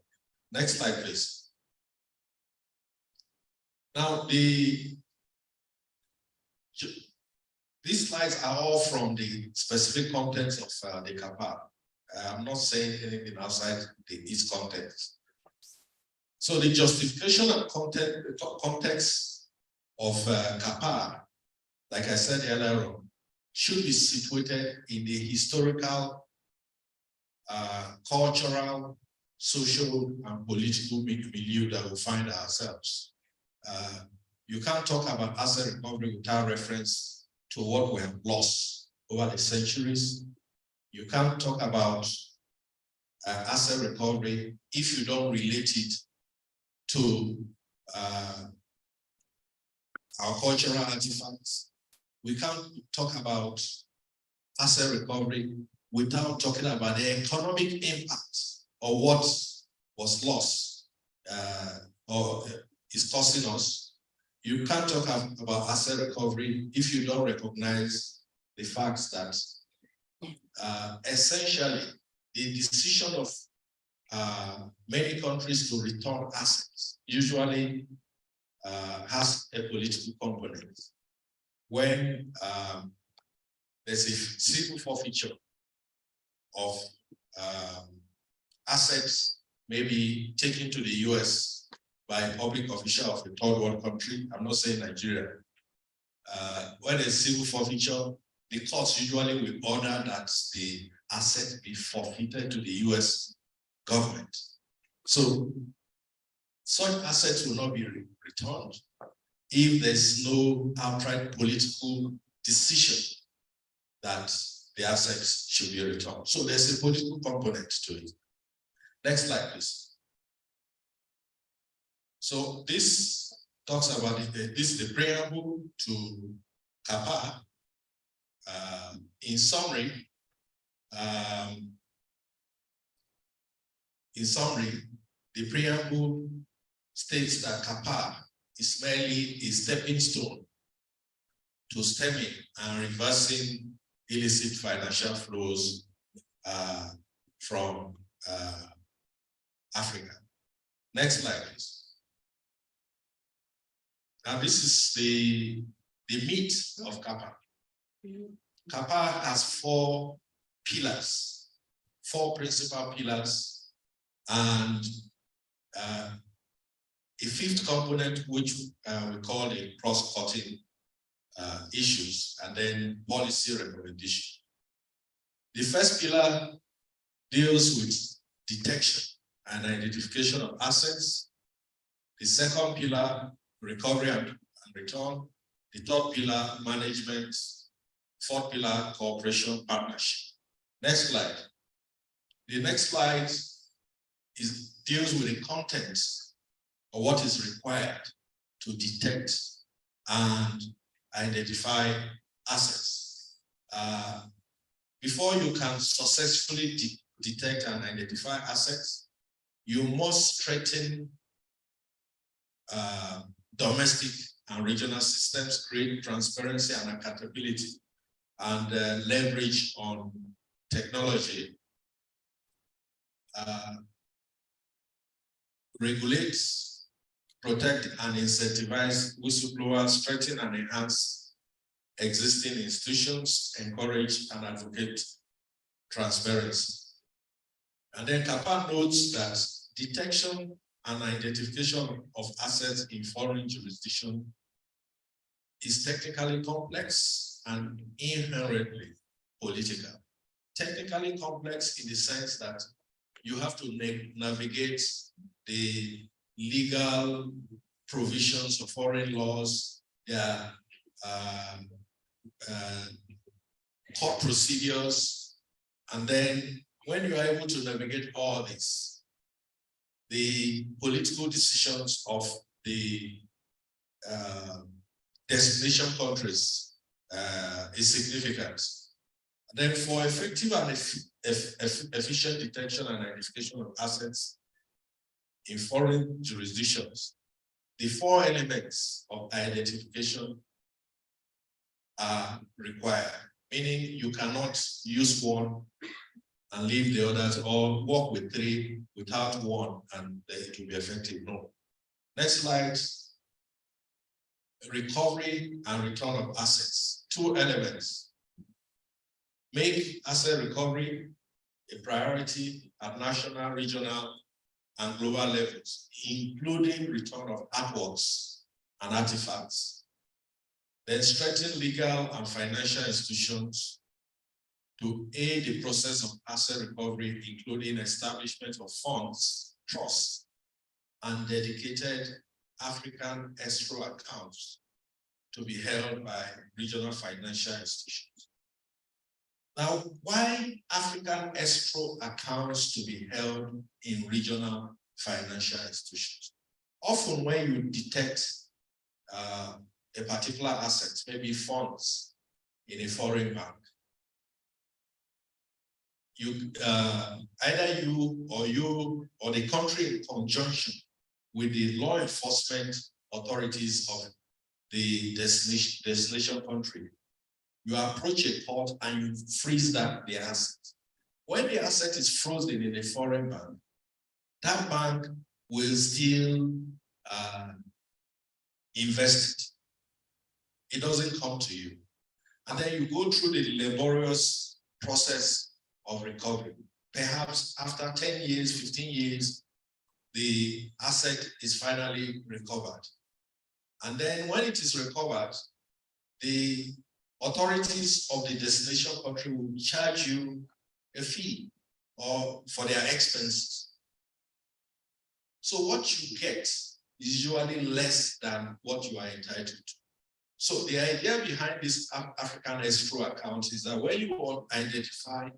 Next slide, please. Now, these slides are all from the specific contents of the CAPA. I'm not saying anything outside its context. So the justification and context of CAPA, like I said earlier on, should be situated in the historical, cultural, social, and political milieu that we find ourselves. You can't talk about asset recovery without reference to what we have lost over the centuries. You can't talk about asset recovery if you don't relate it to our cultural artifacts. We can't talk about asset recovery without talking about the economic impact of what was lost or is costing us. You can't talk about asset recovery if you don't recognize the fact that essentially the decision of many countries to return assets usually has a political component. When there's a civil forfeiture of assets maybe taken to the US by a public official of a third world country, I'm not saying Nigeria. When there's civil forfeiture, the courts usually will order that the asset be forfeited to the US government. So such assets will not be returned if there's no outright political decision that the assets should be returned. So there's a political component to it. Next slide, please. So this talks about this is the preamble to CAPA. In summary, the preamble states that CAPA is merely a stepping stone to stemming and reversing illicit financial flows from Africa. Next slide, please. Now, this is the meat of CAPA. CAPA has four pillars, four principal pillars, and a fifth component, which we call the cross-cutting issues, and then policy recommendation. The first pillar deals with detection and identification of assets. The second pillar, recovery and return. The third pillar, management. Fourth pillar, cooperation, partnership. Next slide. The next slide deals with the content of what is required to detect and identify assets. Before you can successfully detect and identify assets, you must strengthen domestic and regional systems, create transparency and accountability, and leverage on technology. Regulate, protect, and incentivize whistleblowers, strengthen and enhance existing institutions, encourage and advocate transparency. And then CAPA notes that detection and identification of assets in foreign jurisdiction is technically complex and inherently political. Technically complex in the sense that you have to navigate the legal provisions of foreign laws, their court procedures, and then when you are able to navigate all this, the political decisions of the destination countries is significant. Then for effective and efficient detection and identification of assets in foreign jurisdictions, the 4 elements of identification are required, meaning you cannot use one and leave the others, or work with 3 without one and it will be effective. No. Next slide. Recovery and return of assets. 2 elements. Make asset recovery a priority at national, regional, and global levels, including return of artworks and artifacts. Then strengthen legal and financial institutions to aid the process of asset recovery, including establishment of funds, trusts, and dedicated African escrow accounts to be held by regional financial institutions. Now, why African escrow accounts to be held in regional financial institutions? Often when you detect a particular asset, maybe funds in a foreign bank, either you or the country in conjunction with the law enforcement authorities of the destination country, you approach a port and you freeze the asset. When the asset is frozen in a foreign bank, that bank will still invest it. It doesn't come to you. And then you go through the laborious process of recovery. Perhaps after 10 years, 15 years, the asset is finally recovered. And then when it is recovered, the authorities of the destination country will charge you a fee or for their expenses. So what you get is usually less than what you are entitled to. So the idea behind this African escrow account is that when you want to identify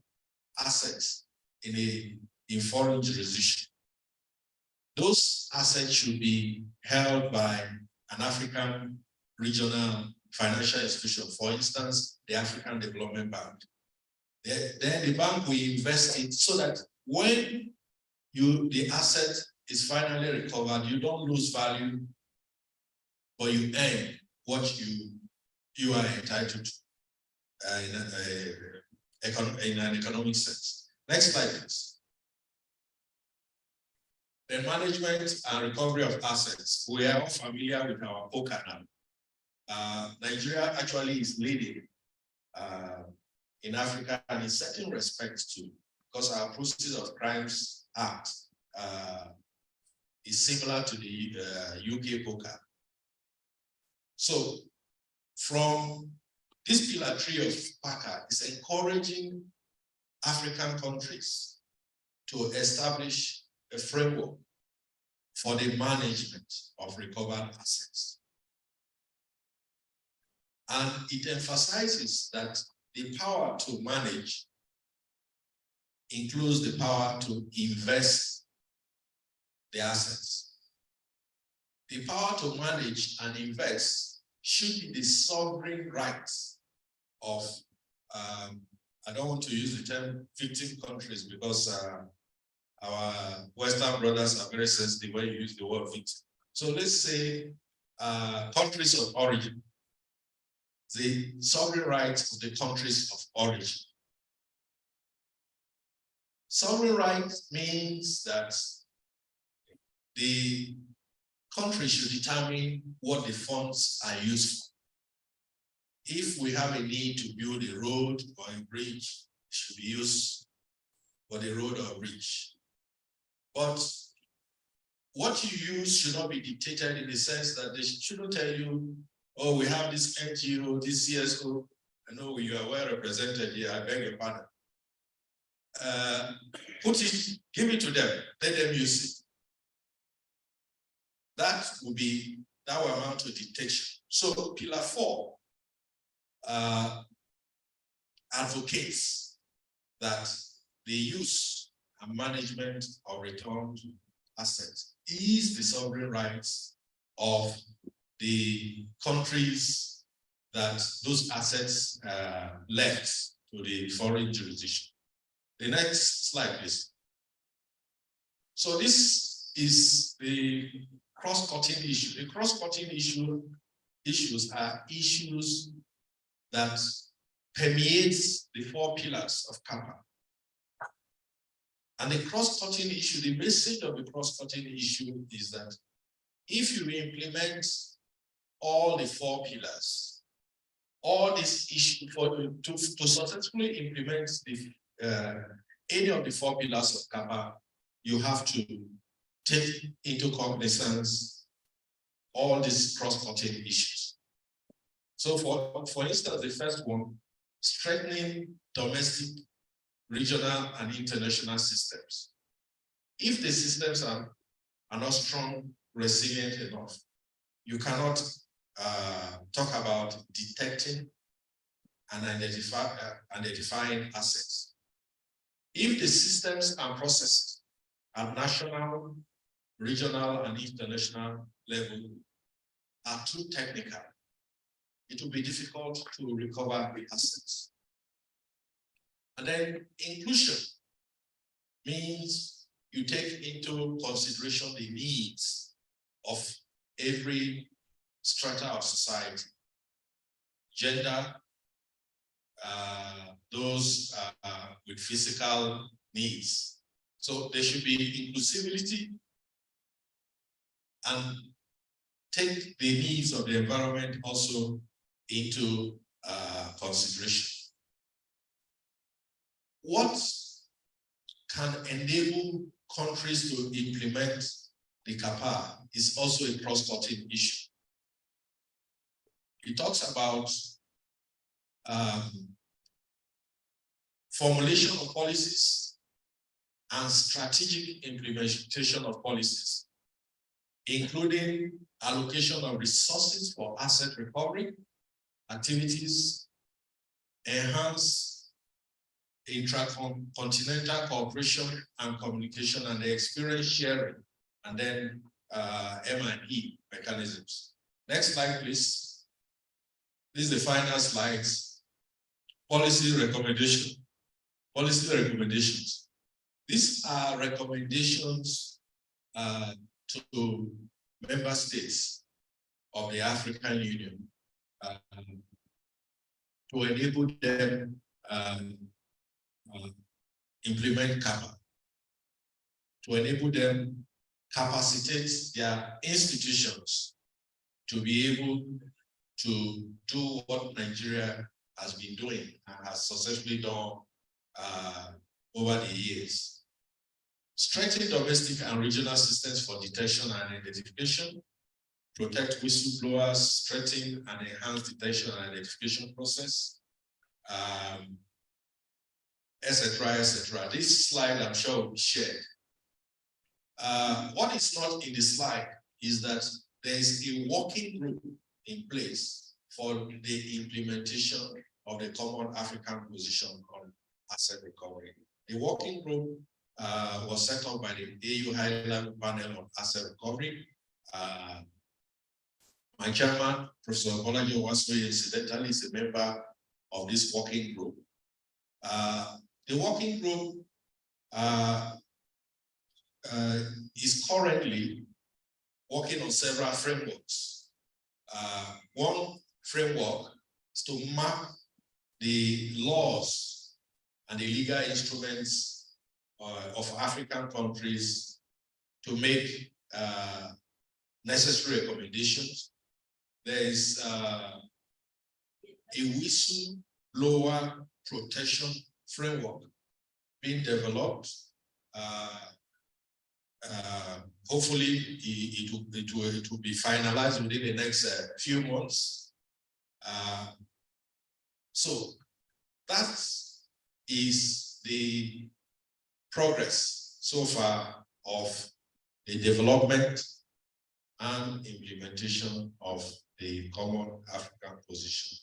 assets in foreign jurisdiction, those assets should be held by an African regional financial institution, for instance, the African Development Bank. Then the bank will invest it so that when the asset is finally recovered, you don't lose value, but you earn what you are entitled to in an economic sense. Next slide, please. The management and recovery of assets. We are all familiar with our POCA now. Nigeria actually is leading in Africa and in certain respects too, because our Proceeds of Crimes Act is similar to the UK POCA. So from this pillar 3 of PACA is encouraging African countries to establish a framework for the management of recovered assets. And it emphasizes that the power to manage includes the power to invest the assets. The power to manage and invest should be the sovereign rights of, I don't want to use the term victim countries because our Western brothers are very sensitive when you use the word victim. So let's say countries of origin, the sovereign rights of the countries of origin. Sovereign rights means that the country should determine what the funds are used for. If we have a need to build a road or a bridge, it should be used for the road or bridge. But what you use should not be dictated in the sense that they shouldn't tell you, oh, we have this NGO, this CSO. I know you are well represented here, I beg your pardon. Give it to them, let them use it. That will amount to dictation. So pillar 4 advocates that the use and management of returned assets is the sovereign rights of the countries that those assets left to the foreign jurisdiction. The next slide, please. So this is the cross-cutting issue. The cross-cutting issues are issues that permeates the four pillars of CAPA. And the cross-cutting issue, the message of the cross-cutting issue is that if you implement all the four pillars, all these issues to successfully implement any of the four pillars of CAPA, you have to take into cognizance all these cross-cutting issues. So for instance, the first one, strengthening domestic, regional, and international systems. If the systems are not strong, resilient enough, you cannot talk about detecting and identifying assets. If the systems and processes at national, regional, and international level are too technical, it will be difficult to recover the assets. And then inclusion means you take into consideration the needs of every strata of society, gender, those with physical needs. So there should be inclusivity and take the needs of the environment also into consideration. What can enable countries to implement the CAPA is also a cross-cutting issue. It talks about formulation of policies and strategic implementation of policies, including allocation of resources for asset recovery activities, enhance intracontinental cooperation and communication, and the experience sharing, and then M&E mechanisms. Next slide, please. This is the final slides. Policy recommendations. These are recommendations to member states of the African Union to enable them implement CAPA, to enable them capacitate their institutions to be able to do what Nigeria has been doing and has successfully done over the years. Strengthen domestic and regional systems for detection and identification, protect whistleblowers, strengthen and enhance detection and identification process, etc., etc. This slide, I'm sure, will be shared. What is not in the slide is that there is a working group in place for the implementation of the Common African Position on Asset Recovery. The working group was set up by the AU High-Level Panel on Asset Recovery. My chairman, Professor Bolaji Owaswe, incidentally is a member of this working group. The working group is currently working on several frameworks. One framework is to map the laws and the legal instruments of African countries to make necessary recommendations. There is a whistleblower protection framework being developed. Hopefully, it will be finalized within the next few months. So that is the progress so far of the development and implementation of the Common African Position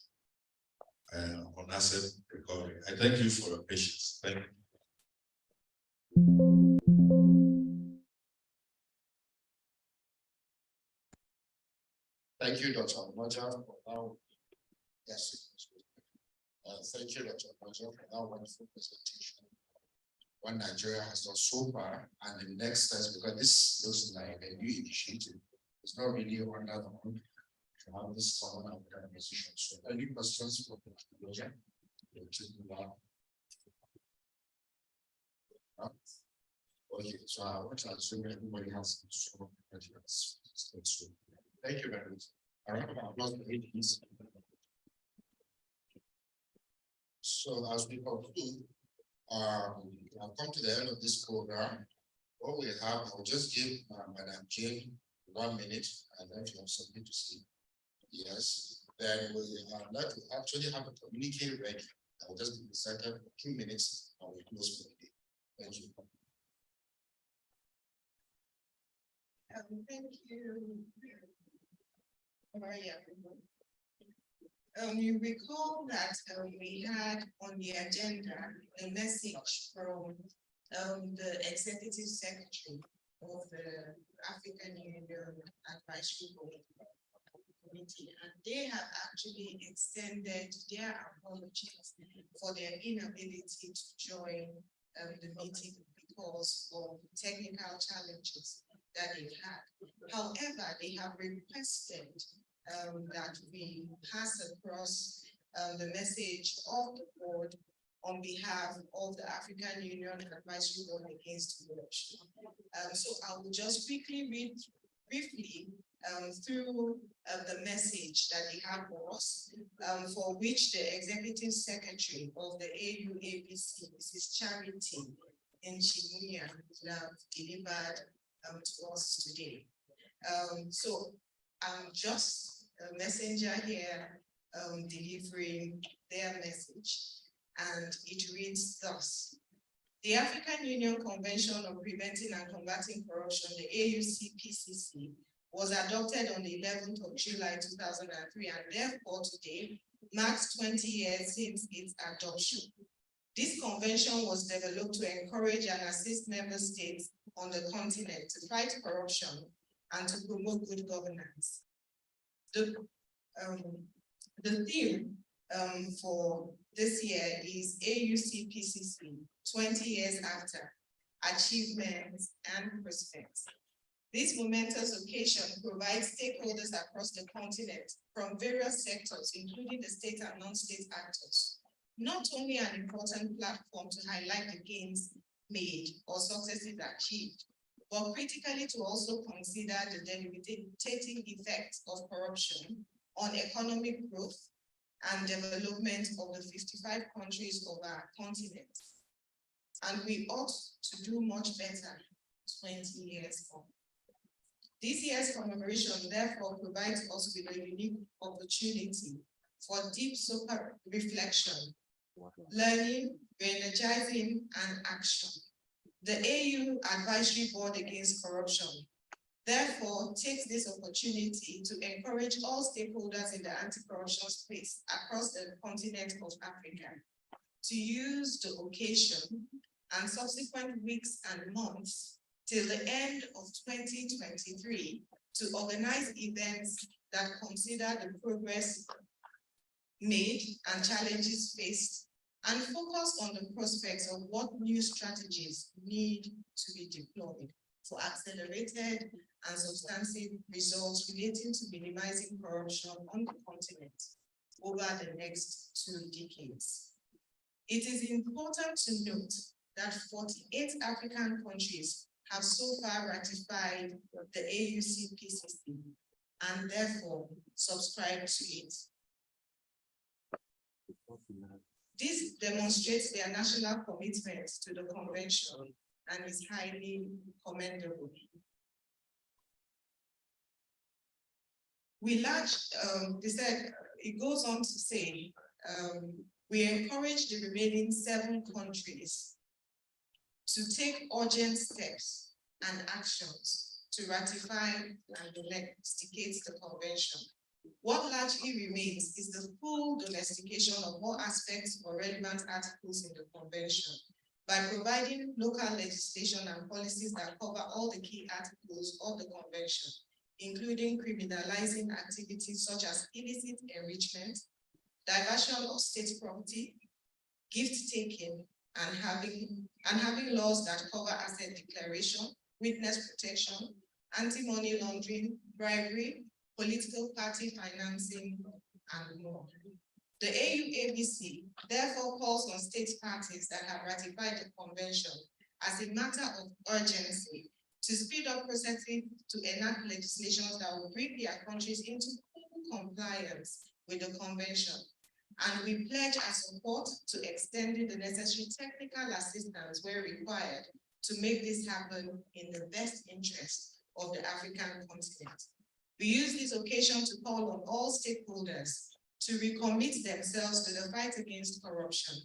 on asset recovery. I thank you for your patience. Thank you. Thank you, Dr. Maja, for now. Yes. Thank you, Dr. Maja, for that wonderful presentation. What Nigeria has done so far, and the next steps, because this looks like a new initiative. It's not really under the hood to have this common organization. So, any questions for Dr. Maja? Okay, so I want to assume everybody has some questions. Thank you very much. I round of applause for ladies. So as we conclude, I've come to the end of this program. What we have, I'll just give Madam Jane 1 minute, and then you have something to say. Yes, then we are like to actually have a communique ready. I'll just be presented for 2 minutes and we close for the day. Thank you. Thank you. How are you? You recall that we had on the agenda a message from the executive secretary of the African Union Advisory Board Committee, and they have actually extended their apologies for their inability to join the meeting because of technical challenges that they've had. However, they have requested that we pass across the message of the board on behalf of the African Union Advisory Board Against Corruption. So I will just quickly read briefly through the message that they have for us, for which the executive secretary of the AUABC, Mrs. Charity Nchimunya, have delivered to us today. So I'm just a messenger here delivering their message, and it reads thus. The African Union Convention on Preventing and Combating Corruption, the AUCPCC, was adopted on the 11th of July 2003, and therefore today marks 20 years since its adoption. This convention was developed to encourage and assist member states on the continent to fight corruption and to promote good governance. The theme for this year is AUCPCC, 20 years after, achievements and prospects. This momentous occasion provides stakeholders across the continent from various sectors, including the state and non-state actors, not only an important platform to highlight the gains made or successes achieved, but critically to also consider the debilitating effects of corruption on economic growth and development of the 55 countries of our continent. And we ought to do much better 20 years on. This year's commemoration therefore provides us with a unique opportunity for deep sober reflection, learning, re-energizing, and action. The AU Advisory Board Against Corruption therefore takes this opportunity to encourage all stakeholders in the anti-corruption space across the continent of Africa to use the occasion and subsequent weeks and months till the end of 2023 to organize events that consider the progress made and challenges faced, and focus on the prospects of what new strategies need to be deployed for accelerated and substantive results relating to minimizing corruption on the continent over the next 2 decades. It is important to note that 48 African countries have so far ratified the AUCPCC and therefore subscribed to it. This demonstrates their national commitment to the convention and is highly commendable. We large, it goes on to say, we encourage the remaining 7 countries to take urgent steps and actions to ratify and domesticate the convention What largely remains is the full domestication of all aspects or relevant articles in the convention by providing local legislation and policies that cover all the key articles of the convention, including criminalizing activities such as illicit enrichment, diversion of state property, gift taking, and having laws that cover asset declaration, witness protection, anti-money laundering, bribery, political party financing, and more. The AUABC therefore calls on state parties that have ratified the convention as a matter of urgency to speed up processing to enact legislation that will bring their countries into full compliance with the convention. And we pledge our support to extending the necessary technical assistance where required to make this happen in the best interest of the African continent. We use this occasion to call on all stakeholders to recommit themselves to the fight against corruption.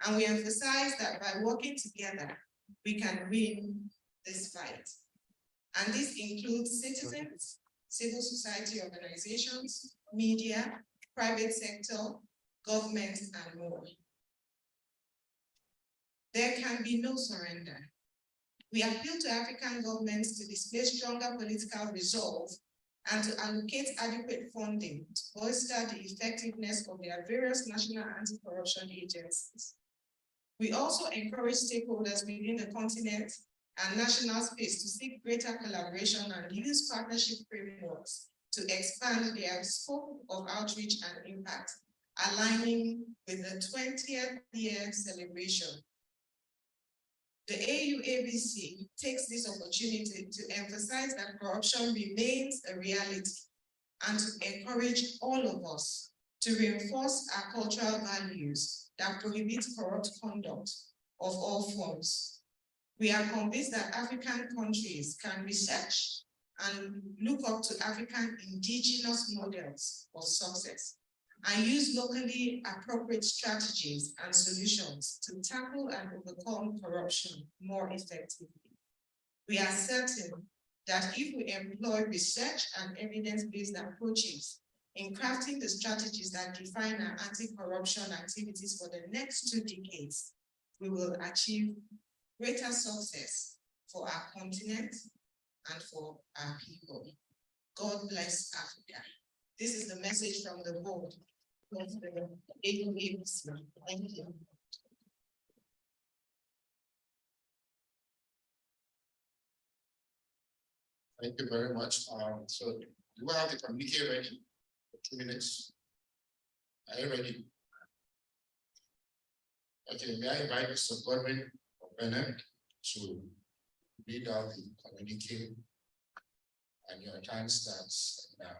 And we emphasize that by working together, we can win this fight. And this includes citizens, civil society organizations, media, private sector, government, and more. There can be no surrender. We appeal to African governments to display stronger political resolve and to allocate adequate funding to bolster the effectiveness of their various national anti-corruption agencies. We also encourage stakeholders within the continent and national space to seek greater collaboration and use partnership frameworks to expand their scope of outreach and impact, aligning with the 20th year celebration. The AUABC takes this opportunity to emphasize that corruption remains a reality and to encourage all of us to reinforce our cultural values that prohibit corrupt conduct of all forms. We are convinced that African countries can research and look up to African indigenous models of success and use locally appropriate strategies and solutions to tackle and overcome corruption more effectively. We are certain that if we employ research and evidence-based approaches in crafting the strategies that define our anti-corruption activities for the next 2 decades, we will achieve greater success for our continent and for our people. God bless Africa. This is the message from the board. Thank you. Thank you very much. So do we have the communique ready for 2 minutes? Are you ready? Okay, may I invite Mr. Godwin of Bennett to read out the communique, and your time starts now.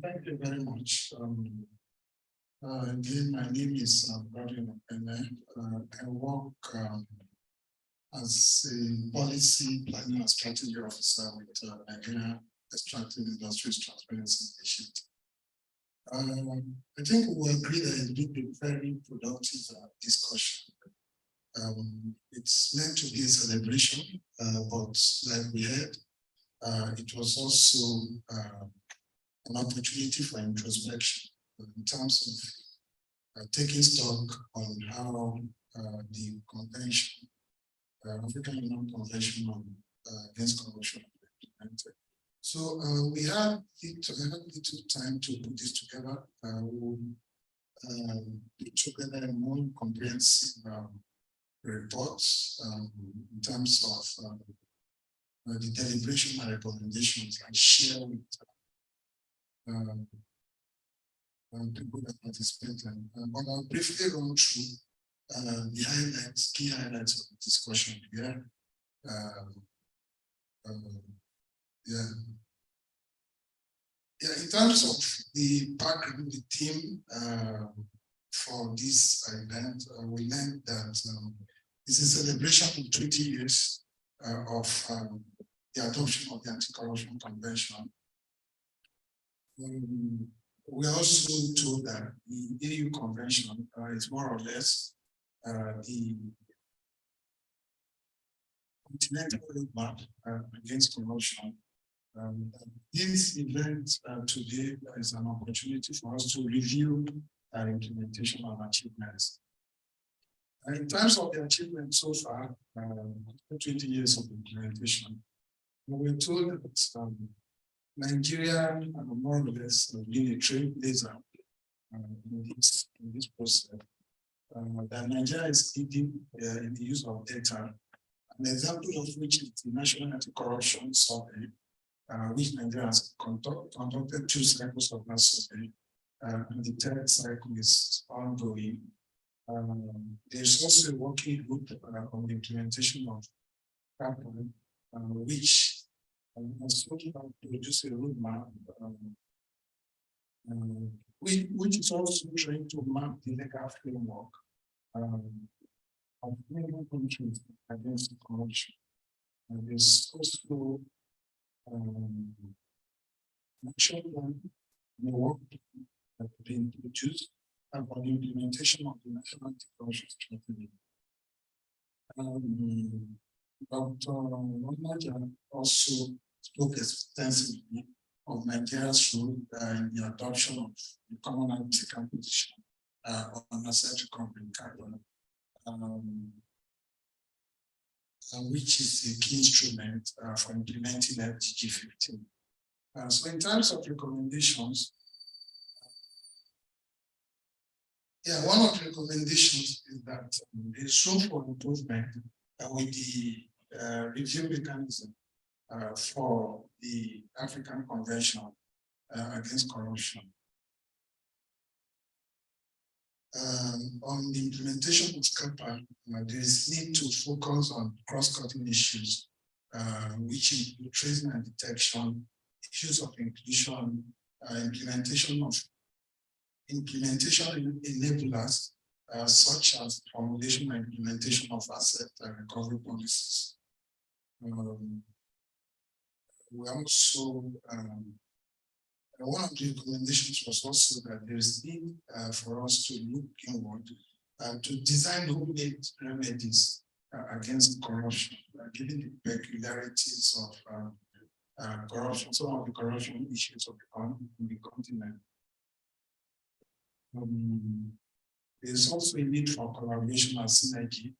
Thank you very much. Again, my name is Godwin Opene. I work as a policy planning and strategy officer with Nigeria Extractive Industries Transparency Initiative. I think we agree that it's been a very productive discussion. It's meant to be a celebration, but like we heard, it was also an opportunity for introspection in terms of taking stock on how the convention, African Union Convention on Against Corruption, implemented. So we had little time to put this together. We'll put together a more comprehensive reports in terms of the deliberation and recommendations, and share with people that participate. But I'll briefly run through the highlights, key highlights of the discussion here. In terms of the background, the team for this event. We learned that it's a celebration of 20 years of the adoption of the Anti-Corruption Convention. We also told that the EU Convention is more or less the continental roadmap against corruption. This event today is an opportunity for us to review our implementation and achievements. In terms of the achievements so far, 20 years of implementation, we were told that Nigeria more or less been a trailblazer in this process. That Nigeria is leading in the use of data. An example of which is the National Anti-Corruption Survey, which Nigeria has conducted 2 cycles of that survey, and the 3rd cycle is ongoing. There's also a working group on the implementation of CAPON, which has spoken about to produce a roadmap, which is also trying to map the legal framework of many countries against corruption. And there's also action plan, the work that has been produced about the implementation of the National Anti-Corruption Strategy. Dr. Wanaja also spoke extensively of Nigeria's role in the adoption of the Common Anti-Corruption Position on asset recovery in carbon, which is a key instrument for implementing FGG 15. So in terms of recommendations, one of the recommendations is that there's room for improvement with the review mechanism for the African Convention against corruption. On the implementation of CAPA, there is need to focus on cross-cutting issues, which include tracing and detection, issues of inclusion, implementation enablers, such as formulation and implementation of asset and recovery policies. We also, one of the recommendations was also that there is need for us to look inward to design homemade remedies against corruption, given the peculiarities of corruption, some of the corruption issues of the continent. There's also a need for collaboration and synergy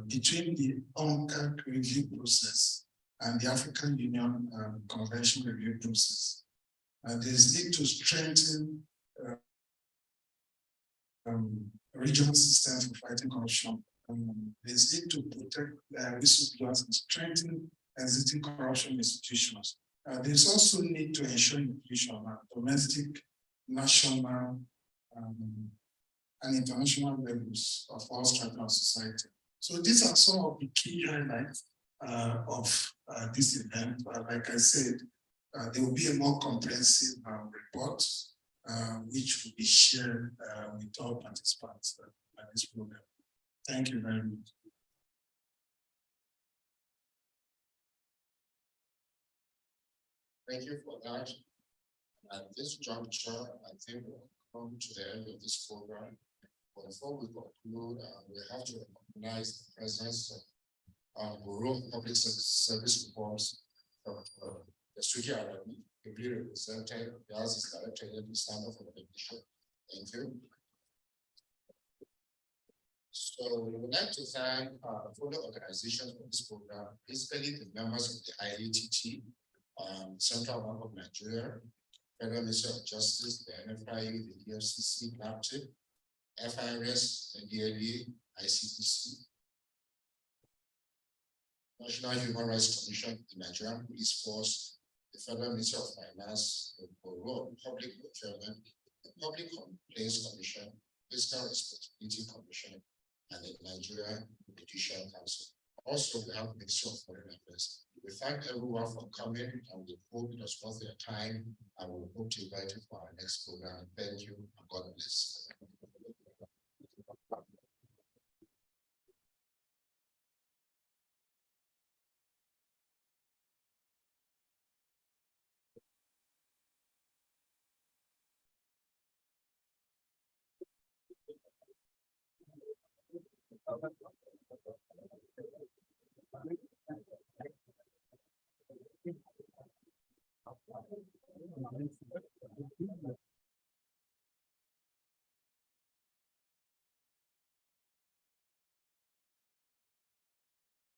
between the UNCAC review process and the African Union Convention review process. There's need to strengthen regional systems for fighting corruption. There's need to protect whistleblowers and strengthen existing corruption institutions. There's also need to ensure inclusion at domestic, national, and international levels of all strata of society. So these are some of the key highlights of this event. Like I said, there will be a more comprehensive report, which will be shared with all participants at this program. Thank you very much. Thank you for that. At this juncture, I think we'll come to the end of this program. But before we conclude, we have to recognize the presence of rural public service reforms from the secretariat, ably represented as is director in the standard for the mission. Thank you. So we would like to thank further organizations for this program, basically the members of the IATT, Central Bank of Nigeria, Federal Ministry of Justice, the NFIU, the EFCC, NAPTIP, FIRS, the DLA, ICPC, National Human Rights Commission, the Nigerian Police Force, the Federal Ministry of Finance, the Bureau of Public Procurement, the Public Complaints Commission, Fiscal Responsibility Commission, and the Nigerian Judicial Council. Also, we have Ministry of Foreign Affairs. We thank everyone for coming, and we hope it was worth your time, and we hope to invite you for our next program. Thank you, and God bless.